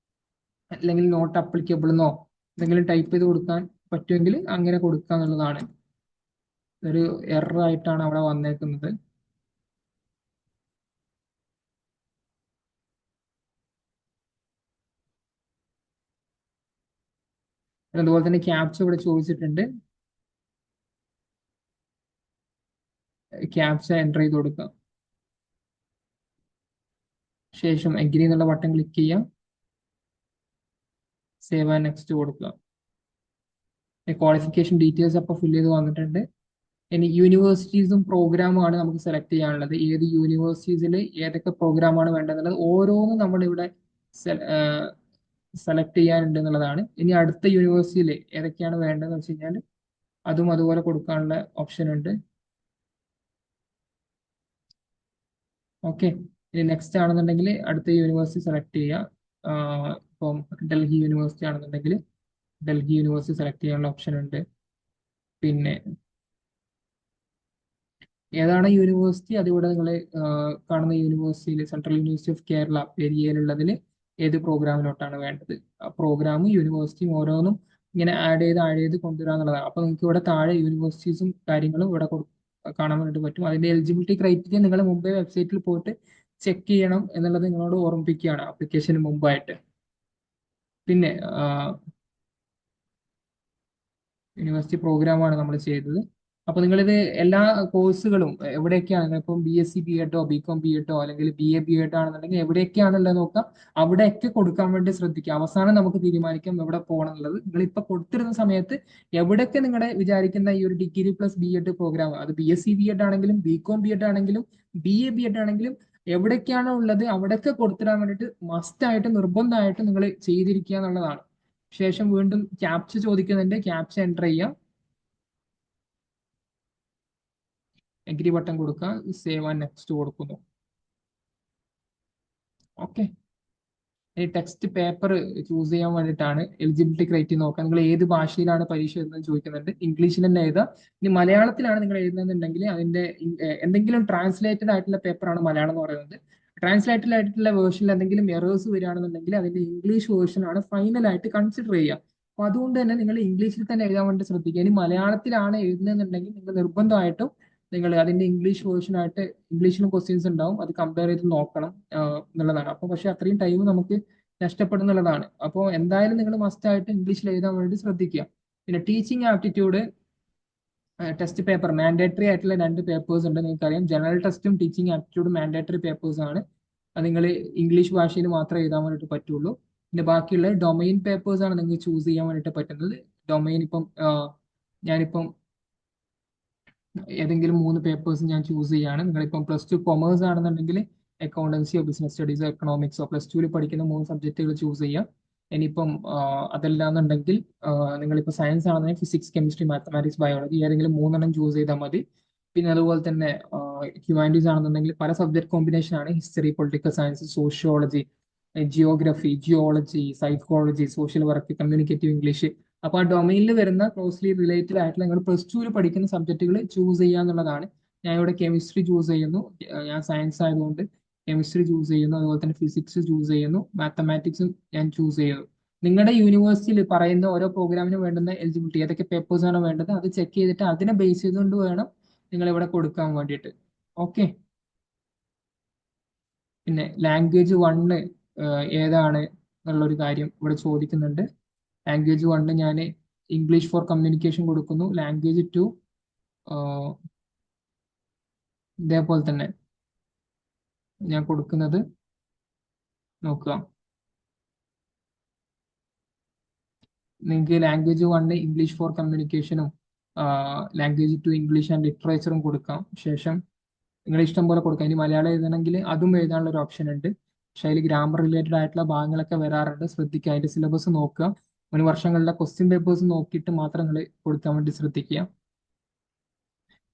അല്ലെങ്കിൽ നോട്ട് അപ്ലിക്കബിൾ എന്നോ എന്തെങ്കിലും ടൈപ്പ് ചെയ്ത് കൊടുക്കാൻ പറ്റുമെങ്കിൽ അങ്ങനെ കൊടുക്കുക എന്നുള്ളതാണ്. ഒരു എറർ ആയിട്ടാണ് അവിടെ വന്നേക്കുന്നത്. പിന്നെ അതുപോലെ തന്നെ ക്യാപ്ച ഇവിടെ ചോദിച്ചിട്ടുണ്ട്, ക്യാപ്ച എൻ്റർ ചെയ്ത് കൊടുക്കുക. ശേഷം എഗ്രി എന്നുള്ള ബട്ടൺ ക്ലിക്ക് ചെയ്യാം, സേവ് ആൻഡ് നെക്സ്റ്റ് കൊടുക്കുക. ക്വാളിഫിക്കേഷൻ ഡീറ്റെയിൽസ് അപ്പോൾ ഫില്ല് ചെയ്ത് വന്നിട്ടുണ്ട്. ഇനി യൂണിവേഴ്സിറ്റീസും പ്രോഗ്രാമും ആണ് നമുക്ക് സെലക്ട് ചെയ്യാനുള്ളത്. ഏത് യൂണിവേഴ്സിറ്റീസിൽ ഏതൊക്കെ പ്രോഗ്രാമാണ് വേണ്ടതെന്നുള്ളത് ഓരോന്നും നമ്മളിവിടെ സെലക്ട് ചെയ്യാനുണ്ട് എന്നുള്ളതാണ്. ഇനി അടുത്ത യൂണിവേഴ്സിറ്റിയിൽ ഏതൊക്കെയാണ് വേണ്ടതെന്ന് വെച്ച് കഴിഞ്ഞാൽ അതും അതുപോലെ കൊടുക്കാനുള്ള ഓപ്ഷൻ ഉണ്ട്. ഓക്കെ, ഇനി നെക്സ്റ്റ് ആണെന്നുണ്ടെങ്കിൽ അടുത്ത യൂണിവേഴ്സിറ്റി സെലക്ട് ചെയ്യുക. ഇപ്പം ഡൽഹി യൂണിവേഴ്സിറ്റി ആണെന്നുണ്ടെങ്കിൽ ഡൽഹി യൂണിവേഴ്സിറ്റി സെലക്ട് ചെയ്യാനുള്ള ഓപ്ഷൻ ഉണ്ട്. പിന്നെ ഏതാണ് യൂണിവേഴ്സിറ്റി, അതിവിടെ നിങ്ങൾ കാണുന്ന യൂണിവേഴ്സിറ്റിയിൽ സെൻട്രൽ യൂണിവേഴ്സിറ്റി ഓഫ് കേരള പെരിയയിലുള്ളതിൽ ഏത് പ്രോഗ്രാമിലോട്ടാണ് വേണ്ടത്, ആ പ്രോഗ്രാമും യൂണിവേഴ്സിറ്റിയും ഓരോന്നും ഇങ്ങനെ ആഡ് ചെയ്ത് കൊണ്ടുവരിക എന്നുള്ളതാണ്. അപ്പോൾ നിങ്ങൾക്ക് ഇവിടെ താഴെ യൂണിവേഴ്സിറ്റീസും കാര്യങ്ങളും ഇവിടെ കാണാൻ വേണ്ടി പറ്റും. അതിന്റെ എലിജിബിലിറ്റി ക്രൈറ്റീരിയ നിങ്ങൾ മുമ്പേ വെബ്സൈറ്റിൽ പോയിട്ട് ചെക്ക് ചെയ്യണം എന്നുള്ളത് നിങ്ങളോട് ഓർമ്മിപ്പിക്കുകയാണ് ആപ്ലിക്കേഷന് മുമ്പായിട്ട്. പിന്നെ യൂണിവേഴ്സിറ്റി പ്രോഗ്രാമാണ് നമ്മൾ ചെയ്തത്. അപ്പൊ നിങ്ങളിത് എല്ലാ കോഴ്സുകളും എവിടെയൊക്കെയാണ്, ഇപ്പം BSc B.Ed B.Com B.Ed അല്ലെങ്കിൽ BA B.Ed ആണെന്നുണ്ടെങ്കിൽ എവിടെയൊക്കെയാണുള്ളത് നോക്കാം, അവിടെയൊക്കെ കൊടുക്കാൻ വേണ്ടി ശ്രദ്ധിക്കുക. അവസാനം നമുക്ക് തീരുമാനിക്കാം എവിടെ പോകണം എന്നുള്ളത്. നിങ്ങൾ ഇപ്പൊ കൊടുത്തിരുന്ന സമയത്ത് എവിടെയൊക്കെ നിങ്ങളുടെ വിചാരിക്കുന്ന ഈ ഒരു ഡിഗ്രി+B.Ed പ്രോഗ്രാം, അത് BSc B.Ed ആണെങ്കിലും B.Com B.Ed ആണെങ്കിലും BA B.Ed ആണെങ്കിലും എവിടേക്കാണോ ഉള്ളത് അവിടെയൊക്കെ കൊടുത്തിടാൻ വേണ്ടിയിട്ട് മസ്റ്റ് നിർബന്ധമായിട്ട് നിങ്ങൾ ചെയ്തിരിക്കുക എന്നുള്ളതാണ്. ശേഷം വീണ്ടും ക്യാപ്ച ചോദിക്കുന്നുണ്ട്, ക്യാപ്ച എൻ്റർ ചെയ്യാം, എഗ്രി ബട്ടൺ കൊടുക്കുക, സേവ് ആൻഡ് നെക്സ്റ്റ് കൊടുക്കുന്നു. ഓക്കെ, ഈ ടെക്സ്റ്റ് പേപ്പർ ചൂസ് ചെയ്യാൻ വേണ്ടിയിട്ടാണ് എലിജിബിലിറ്റി ക്രൈറ്റീരിയ നോക്കാം. നിങ്ങൾ ഏത് ഭാഷയിലാണ് പരീക്ഷ എഴുതുന്നത് ചോദിക്കുന്നുണ്ട്, ഇംഗ്ലീഷിൽ തന്നെ എഴുതാം. ഇനി മലയാളത്തിലാണ് നിങ്ങൾ എഴുതുന്നുണ്ടെങ്കിൽ അതിന്റെ എന്തെങ്കിലും ട്രാൻസ്ലേറ്റഡ് ആയിട്ടുള്ള പേപ്പറാണ് മലയാളം എന്ന് പറയുന്നത്. ട്രാൻസ്ലേറ്റഡ് ആയിട്ടുള്ള വേർഷനിൽ എന്തെങ്കിലും എറേഴ്സ് വരികയാണെന്നുണ്ടെങ്കിൽ അതിന്റെ ഇംഗ്ലീഷ് വേർഷൻ ആണ് ഫൈനൽ ആയിട്ട് കൺസിഡർ ചെയ്യുക. അപ്പൊ അതുകൊണ്ട് തന്നെ നിങ്ങൾ ഇംഗ്ലീഷിൽ തന്നെ എഴുതാൻ വേണ്ടി ശ്രദ്ധിക്കുക. ഇനി മലയാളത്തിലാണ് എഴുതുന്നതെന്നുണ്ടെങ്കിൽ നിങ്ങൾ നിർബന്ധമായിട്ടും നിങ്ങൾ അതിന്റെ ഇംഗ്ലീഷ് വേർഷൻ ആയിട്ട് ഇംഗ്ലീഷിലും ക്വസ്റ്റ്യൻസ് ഉണ്ടാവും, അത് കമ്പയർ ചെയ്ത് നോക്കണം എന്നുള്ളതാണ്. അപ്പോൾ പക്ഷെ അത്രയും ടൈം നമുക്ക് നഷ്ടപ്പെടുന്നുള്ളതാണ്. അപ്പോൾ എന്തായാലും നിങ്ങൾ മസ്റ്റ് ആയിട്ട് ഇംഗ്ലീഷിൽ എഴുതാൻ വേണ്ടി ശ്രദ്ധിക്കുക. പിന്നെ teaching aptitude test paper mandatory ആയിട്ടുള്ള 2 പേപ്പേഴ്സ് ഉണ്ട്, നിങ്ങൾക്കറിയാം. ജനറൽ ടെസ്റ്റും ടീച്ചിങ് ആപ്റ്റിറ്റ്യൂഡും മാൻഡേറ്ററി പേപ്പേഴ്സ് ആണ്, അത് നിങ്ങൾ ഇംഗ്ലീഷ് ഭാഷയിൽ മാത്രമേ എഴുതാൻ വേണ്ടിയിട്ട് പറ്റുള്ളൂ. പിന്നെ ബാക്കിയുള്ള ഡൊമൈൻ പേപ്പേഴ്സ് ആണ് നിങ്ങൾക്ക് ചൂസ് ചെയ്യാൻ വേണ്ടിയിട്ട് പറ്റുന്നത്. ഡൊമൈൻ ഇപ്പം ഞാനിപ്പം ഏതെങ്കിലും 3 പേപ്പേഴ്സ് ഞാൻ ചൂസ് ചെയ്യാണ്. നിങ്ങളിപ്പം +2 കൊമേഴ്സ് ആണെന്നുണ്ടെങ്കിൽ അക്കൗണ്ടൻസിയോ ബിസിനസ് സ്റ്റഡീസോ എക്കണോമിക്സോ +2 പഠിക്കുന്ന 3 സബ്ജക്റ്റുകൾ ചൂസ് ചെയ്യാം. ഇനിയിപ്പം അതല്ലാന്നുണ്ടെങ്കിൽ നിങ്ങളിപ്പോൾ സയൻസ് ആണെന്നുണ്ടെങ്കിൽ ഫിസിക്സ് കെമിസ്ട്രി മാത്തമാറ്റിക്സ് ബയോളജി ഏതെങ്കിലും 3 ചൂസ് ചെയ്താൽ മതി. പിന്നെ അതുപോലെ തന്നെ ഹ്യൂമാനിറ്റീസ് ആണെന്നുണ്ടെങ്കിൽ പല സബ്ജക്ട് കോമ്പിനേഷൻ ആണ്, history, political science, sociology, geography, geology, psychology, social work, communicative English. അപ്പൊ ആ ഡൊമൈനിൽ വരുന്ന ക്ലോസ്ലി റിലേറ്റഡ് ആയിട്ടുള്ള നിങ്ങൾ +2 പഠിക്കുന്ന സബ്ജക്റ്റുകൾ ചൂസ് ചെയ്യുക എന്നുള്ളതാണ്. ഞാൻ ഇവിടെ കെമിസ്ട്രി ചൂസ് ചെയ്യുന്നു, ഞാൻ സയൻസ് ആയതുകൊണ്ട് കെമിസ്ട്രി ചൂസ് ചെയ്യുന്നു. അതുപോലെ തന്നെ ഫിസിക്സ് ചൂസ് ചെയ്യുന്നു, മാത്തമാറ്റിക്സും ഞാൻ ചൂസ് ചെയ്യുന്നു. നിങ്ങളുടെ യൂണിവേഴ്സിറ്റിയിൽ പറയുന്ന ഓരോ പ്രോഗ്രാമിനും വേണ്ടുന്ന എലിജിബിലിറ്റി ഏതൊക്കെ പേപ്പേഴ്സ് ആണോ വേണ്ടത് അത് ചെക്ക് ചെയ്തിട്ട് അതിനെ ബേസ് ചെയ്തുകൊണ്ട് വേണം നിങ്ങൾ ഇവിടെ കൊടുക്കാൻ വേണ്ടിയിട്ട്. ഓക്കെ, പിന്നെ ലാംഗ്വേജ് 1 ഏതാണ് എന്നുള്ളൊരു കാര്യം ഇവിടെ ചോദിക്കുന്നുണ്ട്. ലാംഗ്വേജ് 1 ഞാൻ ഇംഗ്ലീഷ് ഫോർ കമ്മ്യൂണിക്കേഷൻ കൊടുക്കുന്നു. ലാംഗ്വേജ് 2 ഇതേപോലെ തന്നെ ഞാൻ കൊടുക്കുന്നത് നോക്കുക. നിങ്ങൾക്ക് ലാംഗ്വേജ് 1 ഇംഗ്ലീഷ് ഫോർ കമ്മ്യൂണിക്കേഷനും ലാംഗ്വേജ് 2 ഇംഗ്ലീഷ് ആൻഡ് ലിറ്ററേച്ചറും കൊടുക്കാം. ശേഷം നിങ്ങളുടെ ഇഷ്ടം പോലെ കൊടുക്കാം. ഇനി മലയാളം എഴുതണമെങ്കിൽ അതും എഴുതാനുള്ള ഒരു ഓപ്ഷൻ ഉണ്ട്. പക്ഷേ അതിൽ ഗ്രാമർ റിലേറ്റഡ് ആയിട്ടുള്ള ഭാഗങ്ങളൊക്കെ വരാറുണ്ട്. ശ്രദ്ധിക്കുക, അതിന്റെ സിലബസ് നോക്കുക. മുൻ വർഷങ്ങളിലെ ക്വസ്റ്റ്യൻ പേപ്പേഴ്സ് നോക്കിയിട്ട് മാത്രം നിങ്ങൾ കൊടുക്കാൻ വേണ്ടി ശ്രദ്ധിക്കുക.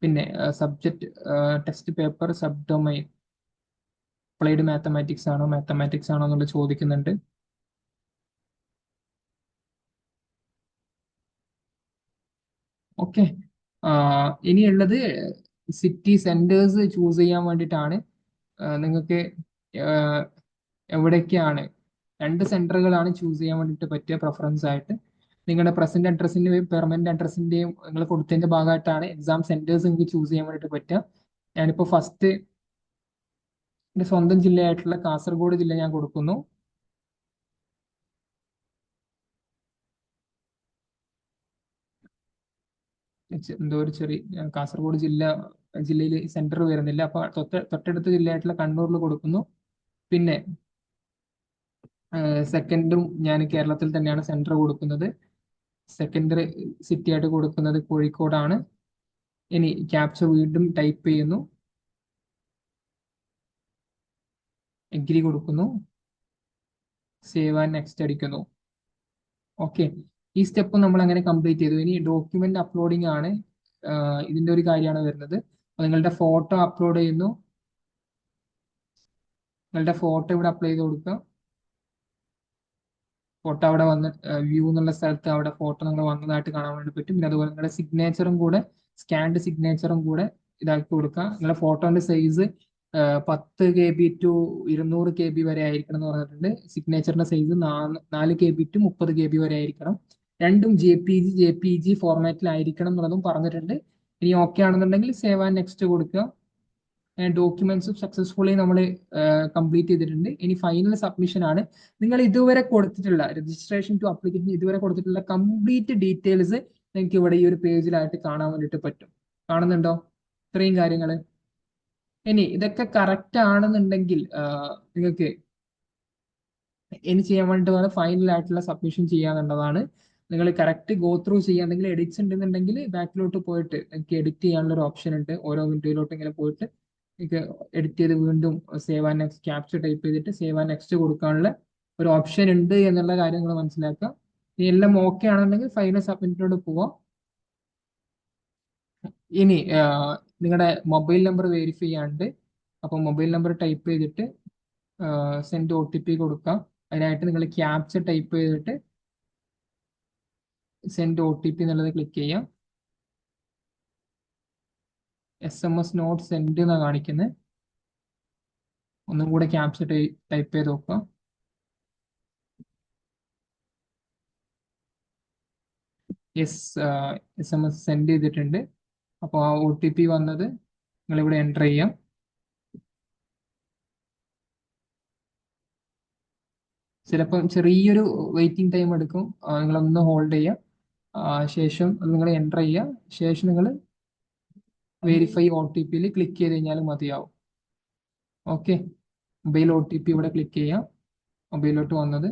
പിന്നെ subject text paper sub domain applied mathematics ആണോ മാത്തമാറ്റിക്സ് ആണോ എന്നുള്ളത് ചോദിക്കുന്നുണ്ട്. ഓക്കെ, ഇനിയുള്ളത് സിറ്റി സെന്റേഴ്സ് ചൂസ് ചെയ്യാൻ വേണ്ടിയിട്ടാണ്. നിങ്ങൾക്ക് എവിടേക്കാണ് 2 സെന്ററുകളാണ് ചൂസ് ചെയ്യാൻ വേണ്ടിയിട്ട് പറ്റിയ പ്രിഫറൻസ് ആയിട്ട്. നിങ്ങളുടെ പ്രസന്റ് അഡ്രസ്സിന്റെയും പെർമനന്റ് അഡ്രസ്സിന്റെയും നിങ്ങൾ കൊടുത്തതിന്റെ ഭാഗമായിട്ടാണ് എക്സാം സെന്റേഴ്സ് നിങ്ങൾക്ക് ചൂസ് ചെയ്യാൻ വേണ്ടിയിട്ട് പറ്റുക. ഞാനിപ്പോൾ ഫസ്റ്റ് എൻ്റെ സ്വന്തം ജില്ലയായിട്ടുള്ള കാസർഗോഡ് ജില്ല ഞാൻ കൊടുക്കുന്നു. എന്തോ ഒരു ചെറിയ കാസർഗോഡ് ജില്ലയിൽ സെന്റർ വരുന്നില്ല. അപ്പൊ തൊട്ടടുത്ത ജില്ലയായിട്ടുള്ള കണ്ണൂരിൽ കൊടുക്കുന്നു. പിന്നെ സെക്കൻഡും ഞാൻ കേരളത്തിൽ തന്നെയാണ് സെന്റർ കൊടുക്കുന്നത്. സെക്കൻഡറി സിറ്റി ആയിട്ട് കൊടുക്കുന്നത് കോഴിക്കോടാണ്. ഇനി ക്യാപ്ച വീണ്ടും ടൈപ്പ് ചെയ്യുന്നു, എഗ്രി കൊടുക്കുന്നു, സേവ് ആൻഡ് നെക്സ്റ്റ് അടിക്കുന്നു. ഓക്കെ, ഈ സ്റ്റെപ്പ് നമ്മൾ അങ്ങനെ കംപ്ലീറ്റ് ചെയ്തു. ഇനി ഡോക്യുമെന്റ് അപ്ലോഡിംഗ് ആണ് ഇതിന്റെ ഒരു കാര്യമാണ് വരുന്നത്. അപ്പൊ നിങ്ങളുടെ ഫോട്ടോ അപ്ലോഡ് ചെയ്യുന്നു. നിങ്ങളുടെ ഫോട്ടോ ഇവിടെ അപ്ലോഡ് ചെയ്ത് കൊടുക്കുക. ഫോട്ടോ അവിടെ വന്ന് വ്യൂ എന്നുള്ള സ്ഥലത്ത് അവിടെ ഫോട്ടോ നിങ്ങൾ വന്നതായിട്ട് കാണാൻ വേണ്ടി പറ്റും. പിന്നെ അതുപോലെ നിങ്ങളുടെ സിഗ്നേച്ചറും കൂടെ സ്കാൻഡ് സിഗ്നേച്ചറും കൂടെ ഇതാക്കി കൊടുക്കുക. നിങ്ങളുടെ ഫോട്ടോന്റെ സൈസ് 10 KB ടു 200 KB വരെ ആയിരിക്കണം എന്ന് പറഞ്ഞിട്ടുണ്ട്. സിഗ്നേച്ചറിന്റെ സൈസ് 4 KB ടു 30 KB വരെ ആയിരിക്കണം. രണ്ടും JPG ഫോർമാറ്റിലായിരിക്കണം എന്നുള്ളതും പറഞ്ഞിട്ടുണ്ട്. ഇനി ഓക്കെ ആണെന്നുണ്ടെങ്കിൽ സേവ് ആൻഡ് നെക്സ്റ്റ് കൊടുക്കുക. ഡോക്യുമെന്റ്സും സക്സസ്ഫുള്ളി നമ്മൾ കംപ്ലീറ്റ് ചെയ്തിട്ടുണ്ട്. ഇനി ഫൈനൽ സബ്മിഷൻ ആണ്. നിങ്ങൾ ഇതുവരെ കൊടുത്തിട്ടുള്ള രജിസ്ട്രേഷൻ ടു അപ്ലിക്കേഷൻ ഇതുവരെ കൊടുത്തിട്ടുള്ള കംപ്ലീറ്റ് ഡീറ്റെയിൽസ് നിങ്ങൾക്ക് ഇവിടെ ഈ ഒരു പേജിലായിട്ട് കാണാൻ വേണ്ടിയിട്ട് പറ്റും. കാണുന്നുണ്ടോ ഇത്രയും കാര്യങ്ങൾ? ഇനി ഇതൊക്കെ കറക്റ്റ് ആണെന്നുണ്ടെങ്കിൽ നിങ്ങൾക്ക് ഇനി ചെയ്യാൻ വേണ്ടിയിട്ട് ഫൈനൽ ആയിട്ടുള്ള സബ്മിഷൻ ചെയ്യാന്നുള്ളതാണ്. നിങ്ങൾ കറക്റ്റ് ഗോ ത്രൂ ചെയ്യാന്നെങ്കിൽ എഡിറ്റ്സ് ഉണ്ടെന്നുണ്ടെങ്കിൽ ബാക്കിലോട്ട് പോയിട്ട് നിങ്ങൾക്ക് എഡിറ്റ് ചെയ്യാനുള്ള ഒരു ഓപ്ഷൻ ഉണ്ട്. ഓരോ വിൻഡോയിലോട്ട് ഇങ്ങനെ പോയിട്ട് നിങ്ങൾക്ക് എഡിറ്റ് ചെയ്ത് വീണ്ടും save and next capture type ചെയ്തിട്ട് സേവ് ആൻഡ് നെക്സ്റ്റ് കൊടുക്കാനുള്ള ഒരു ഓപ്ഷൻ ഉണ്ട് എന്നുള്ള കാര്യങ്ങൾ മനസ്സിലാക്കുക. ഇനി എല്ലാം ഓക്കെ ആണെന്നുണ്ടെങ്കിൽ ഫൈനൽ സബ്മിറ്റിലോട്ട് പോവാം. ഇനി നിങ്ങളുടെ മൊബൈൽ നമ്പർ വെരിഫൈ ചെയ്യാണ്ട്, അപ്പോൾ മൊബൈൽ നമ്പർ ടൈപ്പ് ചെയ്തിട്ട് സെൻഡ് OTP കൊടുക്കാം. അതിനായിട്ട് നിങ്ങൾ ക്യാപ്ചർ ടൈപ്പ് ചെയ്തിട്ട് സെൻഡ് OTP എന്നുള്ളത് ക്ലിക്ക് ചെയ്യാം. SMS നോട്ട് സെൻഡ് എന്നാണ് കാണിക്കുന്നത്. ഒന്നും കൂടെ ക്യാപ്ചർ ടൈപ്പ് ചെയ്ത് നോക്കാം. യെസ്, SMS സെൻഡ് ചെയ്തിട്ടുണ്ട്. അപ്പോൾ ആ OTP വന്നത് നിങ്ങളിവിടെ എൻ്റർ ചെയ്യാം. ചിലപ്പം ചെറിയൊരു വെയിറ്റിംഗ് ടൈം എടുക്കും. നിങ്ങളൊന്ന് ഹോൾഡ് ചെയ്യുക. ശേഷം നിങ്ങൾ എൻ്റർ ചെയ്യുക. ശേഷം നിങ്ങൾ വെരിഫൈ OTP ക്ലിക്ക് ചെയ്ത് കഴിഞ്ഞാൽ മതിയാവും. ഓക്കെ, മൊബൈൽ OTP ഇവിടെ ക്ലിക്ക് ചെയ്യാം. മൊബൈലിലോട്ട് വന്നത്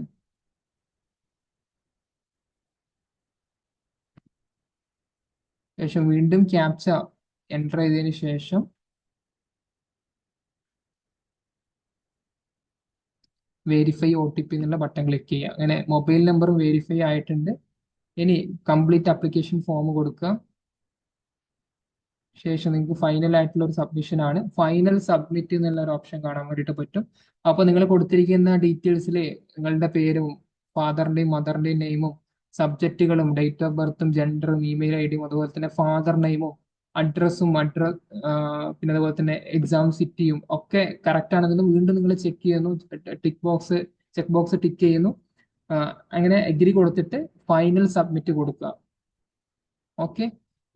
ശേഷം വീണ്ടും ക്യാപ്ച എൻ്റർ ചെയ്തതിന് ശേഷം വെരിഫൈ OTP എന്നുള്ള ബട്ടൺ ക്ലിക്ക് ചെയ്യുക. അങ്ങനെ മൊബൈൽ നമ്പർ വെരിഫൈ ആയിട്ടുണ്ട്. ഇനി കംപ്ലീറ്റ് ആപ്ലിക്കേഷൻ ഫോം കൊടുക്കുക. ശേഷം നിങ്ങൾക്ക് ഫൈനൽ ആയിട്ടുള്ള ഒരു സബ്മിഷൻ ആണ്. ഫൈനൽ സബ്മിറ്റ് എന്നുള്ള ഒരു ഓപ്ഷൻ കാണാൻ വേണ്ടിയിട്ട് പറ്റും. അപ്പോൾ നിങ്ങൾ കൊടുത്തിരിക്കുന്ന ഡീറ്റെയിൽസിൽ നിങ്ങളുടെ പേരും ഫാദറിന്റെയും മദറിന്റെയും നെയിമും സബ്ജക്റ്റുകളും ഡേറ്റ് ഓഫ് ബർത്തും ജെൻഡറും ഇമെയിൽ ID അതുപോലെ തന്നെ ഫാദർ നെയിമും അഡ്രസ്സും പിന്നെ അതുപോലെ തന്നെ എക്സാം സിറ്റിയും ഒക്കെ കറക്റ്റ് ആണെന്ന് വീണ്ടും നിങ്ങൾ ചെക്ക് ചെയ്യുന്നു. ചെക്ക് ബോക്സ് ടിക്ക് ചെയ്യുന്നു. അങ്ങനെ എഗ്രി കൊടുത്തിട്ട് ഫൈനൽ സബ്മിറ്റ് കൊടുക്കുക. ഓക്കെ,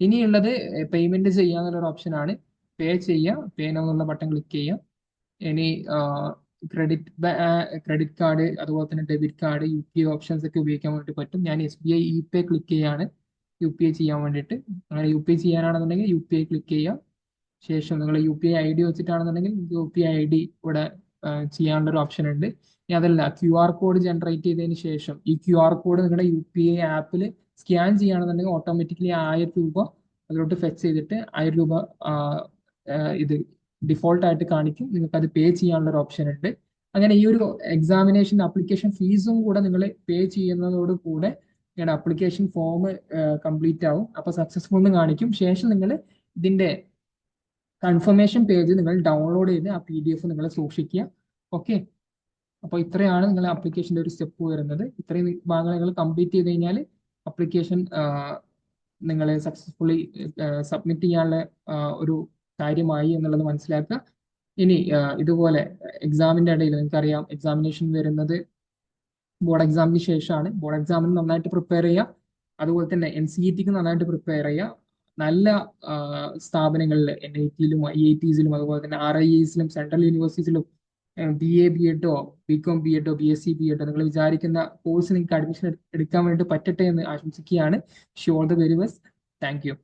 ഇനിയുള്ളത് പേയ്മെന്റ് ചെയ്യാന്നുള്ള ഒരു ഓപ്ഷൻ ആണ്. പേ ചെയ്യുക. പേ എന്നുള്ള ബട്ടൺ ക്ലിക്ക് ചെയ്യുക. ഇനി ക്രെഡിറ്റ് കാർഡ് അതുപോലെ തന്നെ ഡെബിറ്റ് കാർഡ് UPI ഓപ്ഷൻസ് ഒക്കെ ഉപയോഗിക്കാൻ വേണ്ടി പറ്റും. ഞാൻ SBI ഇ-പേ ക്ലിക്ക് ചെയ്യാണ് UPI ചെയ്യാൻ വേണ്ടിയിട്ട്. അങ്ങനെ UPI ചെയ്യാനാണെന്നുണ്ടെങ്കിൽ UPI ക്ലിക്ക് ചെയ്യാം. ശേഷം നിങ്ങൾ UPI ID വെച്ചിട്ടാണെന്നുണ്ടെങ്കിൽ UPI ID ഇവിടെ ചെയ്യാനുള്ള ഒരു ഓപ്ഷൻ ഉണ്ട്. ഇനി അതല്ല QR കോഡ് ജനറേറ്റ് ചെയ്തതിന് ശേഷം ഈ QR കോഡ് നിങ്ങളുടെ UPI ആപ്പിൽ സ്കാൻ ചെയ്യുകയാണെന്നുണ്ടെങ്കിൽ ഓട്ടോമാറ്റിക്കലി 1000 രൂപ അതിലോട്ട് ഫെച്ച് ചെയ്തിട്ട് 1000 രൂപ ഇത് ഡിഫോൾട്ട് ആയിട്ട് കാണിക്കും. നിങ്ങൾക്ക് അത് പേ ചെയ്യാനുള്ള ഒരു ഓപ്ഷൻ ഉണ്ട്. അങ്ങനെ ഈ ഒരു എക്സാമിനേഷൻ അപ്ലിക്കേഷൻ ഫീസും കൂടെ നിങ്ങൾ പേ ചെയ്യുന്നതോട് കൂടെ നിങ്ങളുടെ അപ്ലിക്കേഷൻ ഫോം കംപ്ലീറ്റ് ആവും. അപ്പോൾ സക്സസ്ഫുൾ എന്ന് കാണിക്കും. ശേഷം നിങ്ങൾ ഇതിന്റെ കൺഫർമേഷൻ പേജ് നിങ്ങൾ ഡൗൺലോഡ് ചെയ്ത് ആ PDF നിങ്ങൾ സൂക്ഷിക്കുക. ഓക്കെ, അപ്പോൾ ഇത്രയാണ് നിങ്ങൾ ആപ്ലിക്കേഷൻ്റെ ഒരു സ്റ്റെപ്പ് വരുന്നത്. ഇത്രയും ഭാഗങ്ങൾ നിങ്ങൾ കംപ്ലീറ്റ് ചെയ്ത് കഴിഞ്ഞാൽ ആപ്ലിക്കേഷൻ നിങ്ങൾ സക്സസ്ഫുള്ളി സബ്മിറ്റ് ചെയ്യാനുള്ള ഒരു കാര്യമായി എന്നുള്ളത് മനസ്സിലാക്കുക. ഇനി ഇതുപോലെ എക്സാമിന്റെ ഇടയിൽ നിങ്ങൾക്കറിയാം എക്സാമിനേഷൻ വരുന്നത് ബോർഡ് എക്സാമിന് ശേഷമാണ്. ബോർഡ് എക്സാമിന് നന്നായിട്ട് പ്രിപ്പയർ ചെയ്യുക. അതുപോലെ തന്നെ NCETക്ക് നന്നായിട്ട് പ്രിപ്പയർ ചെയ്യുക. നല്ല സ്ഥാപനങ്ങളിൽ NITയിലും IITസിലും അതുപോലെ തന്നെ RIEസിലും central യൂണിവേഴ്സിറ്റിയിലും BA BEd BCom BEd BSc BEd നിങ്ങൾ വിചാരിക്കുന്ന കോഴ്സ് നിങ്ങൾക്ക് അഡ്മിഷൻ എടുക്കാൻ വേണ്ടി പറ്റട്ടെ എന്ന് ആശംസിക്കുകയാണ്. Sure the very best. Thank you.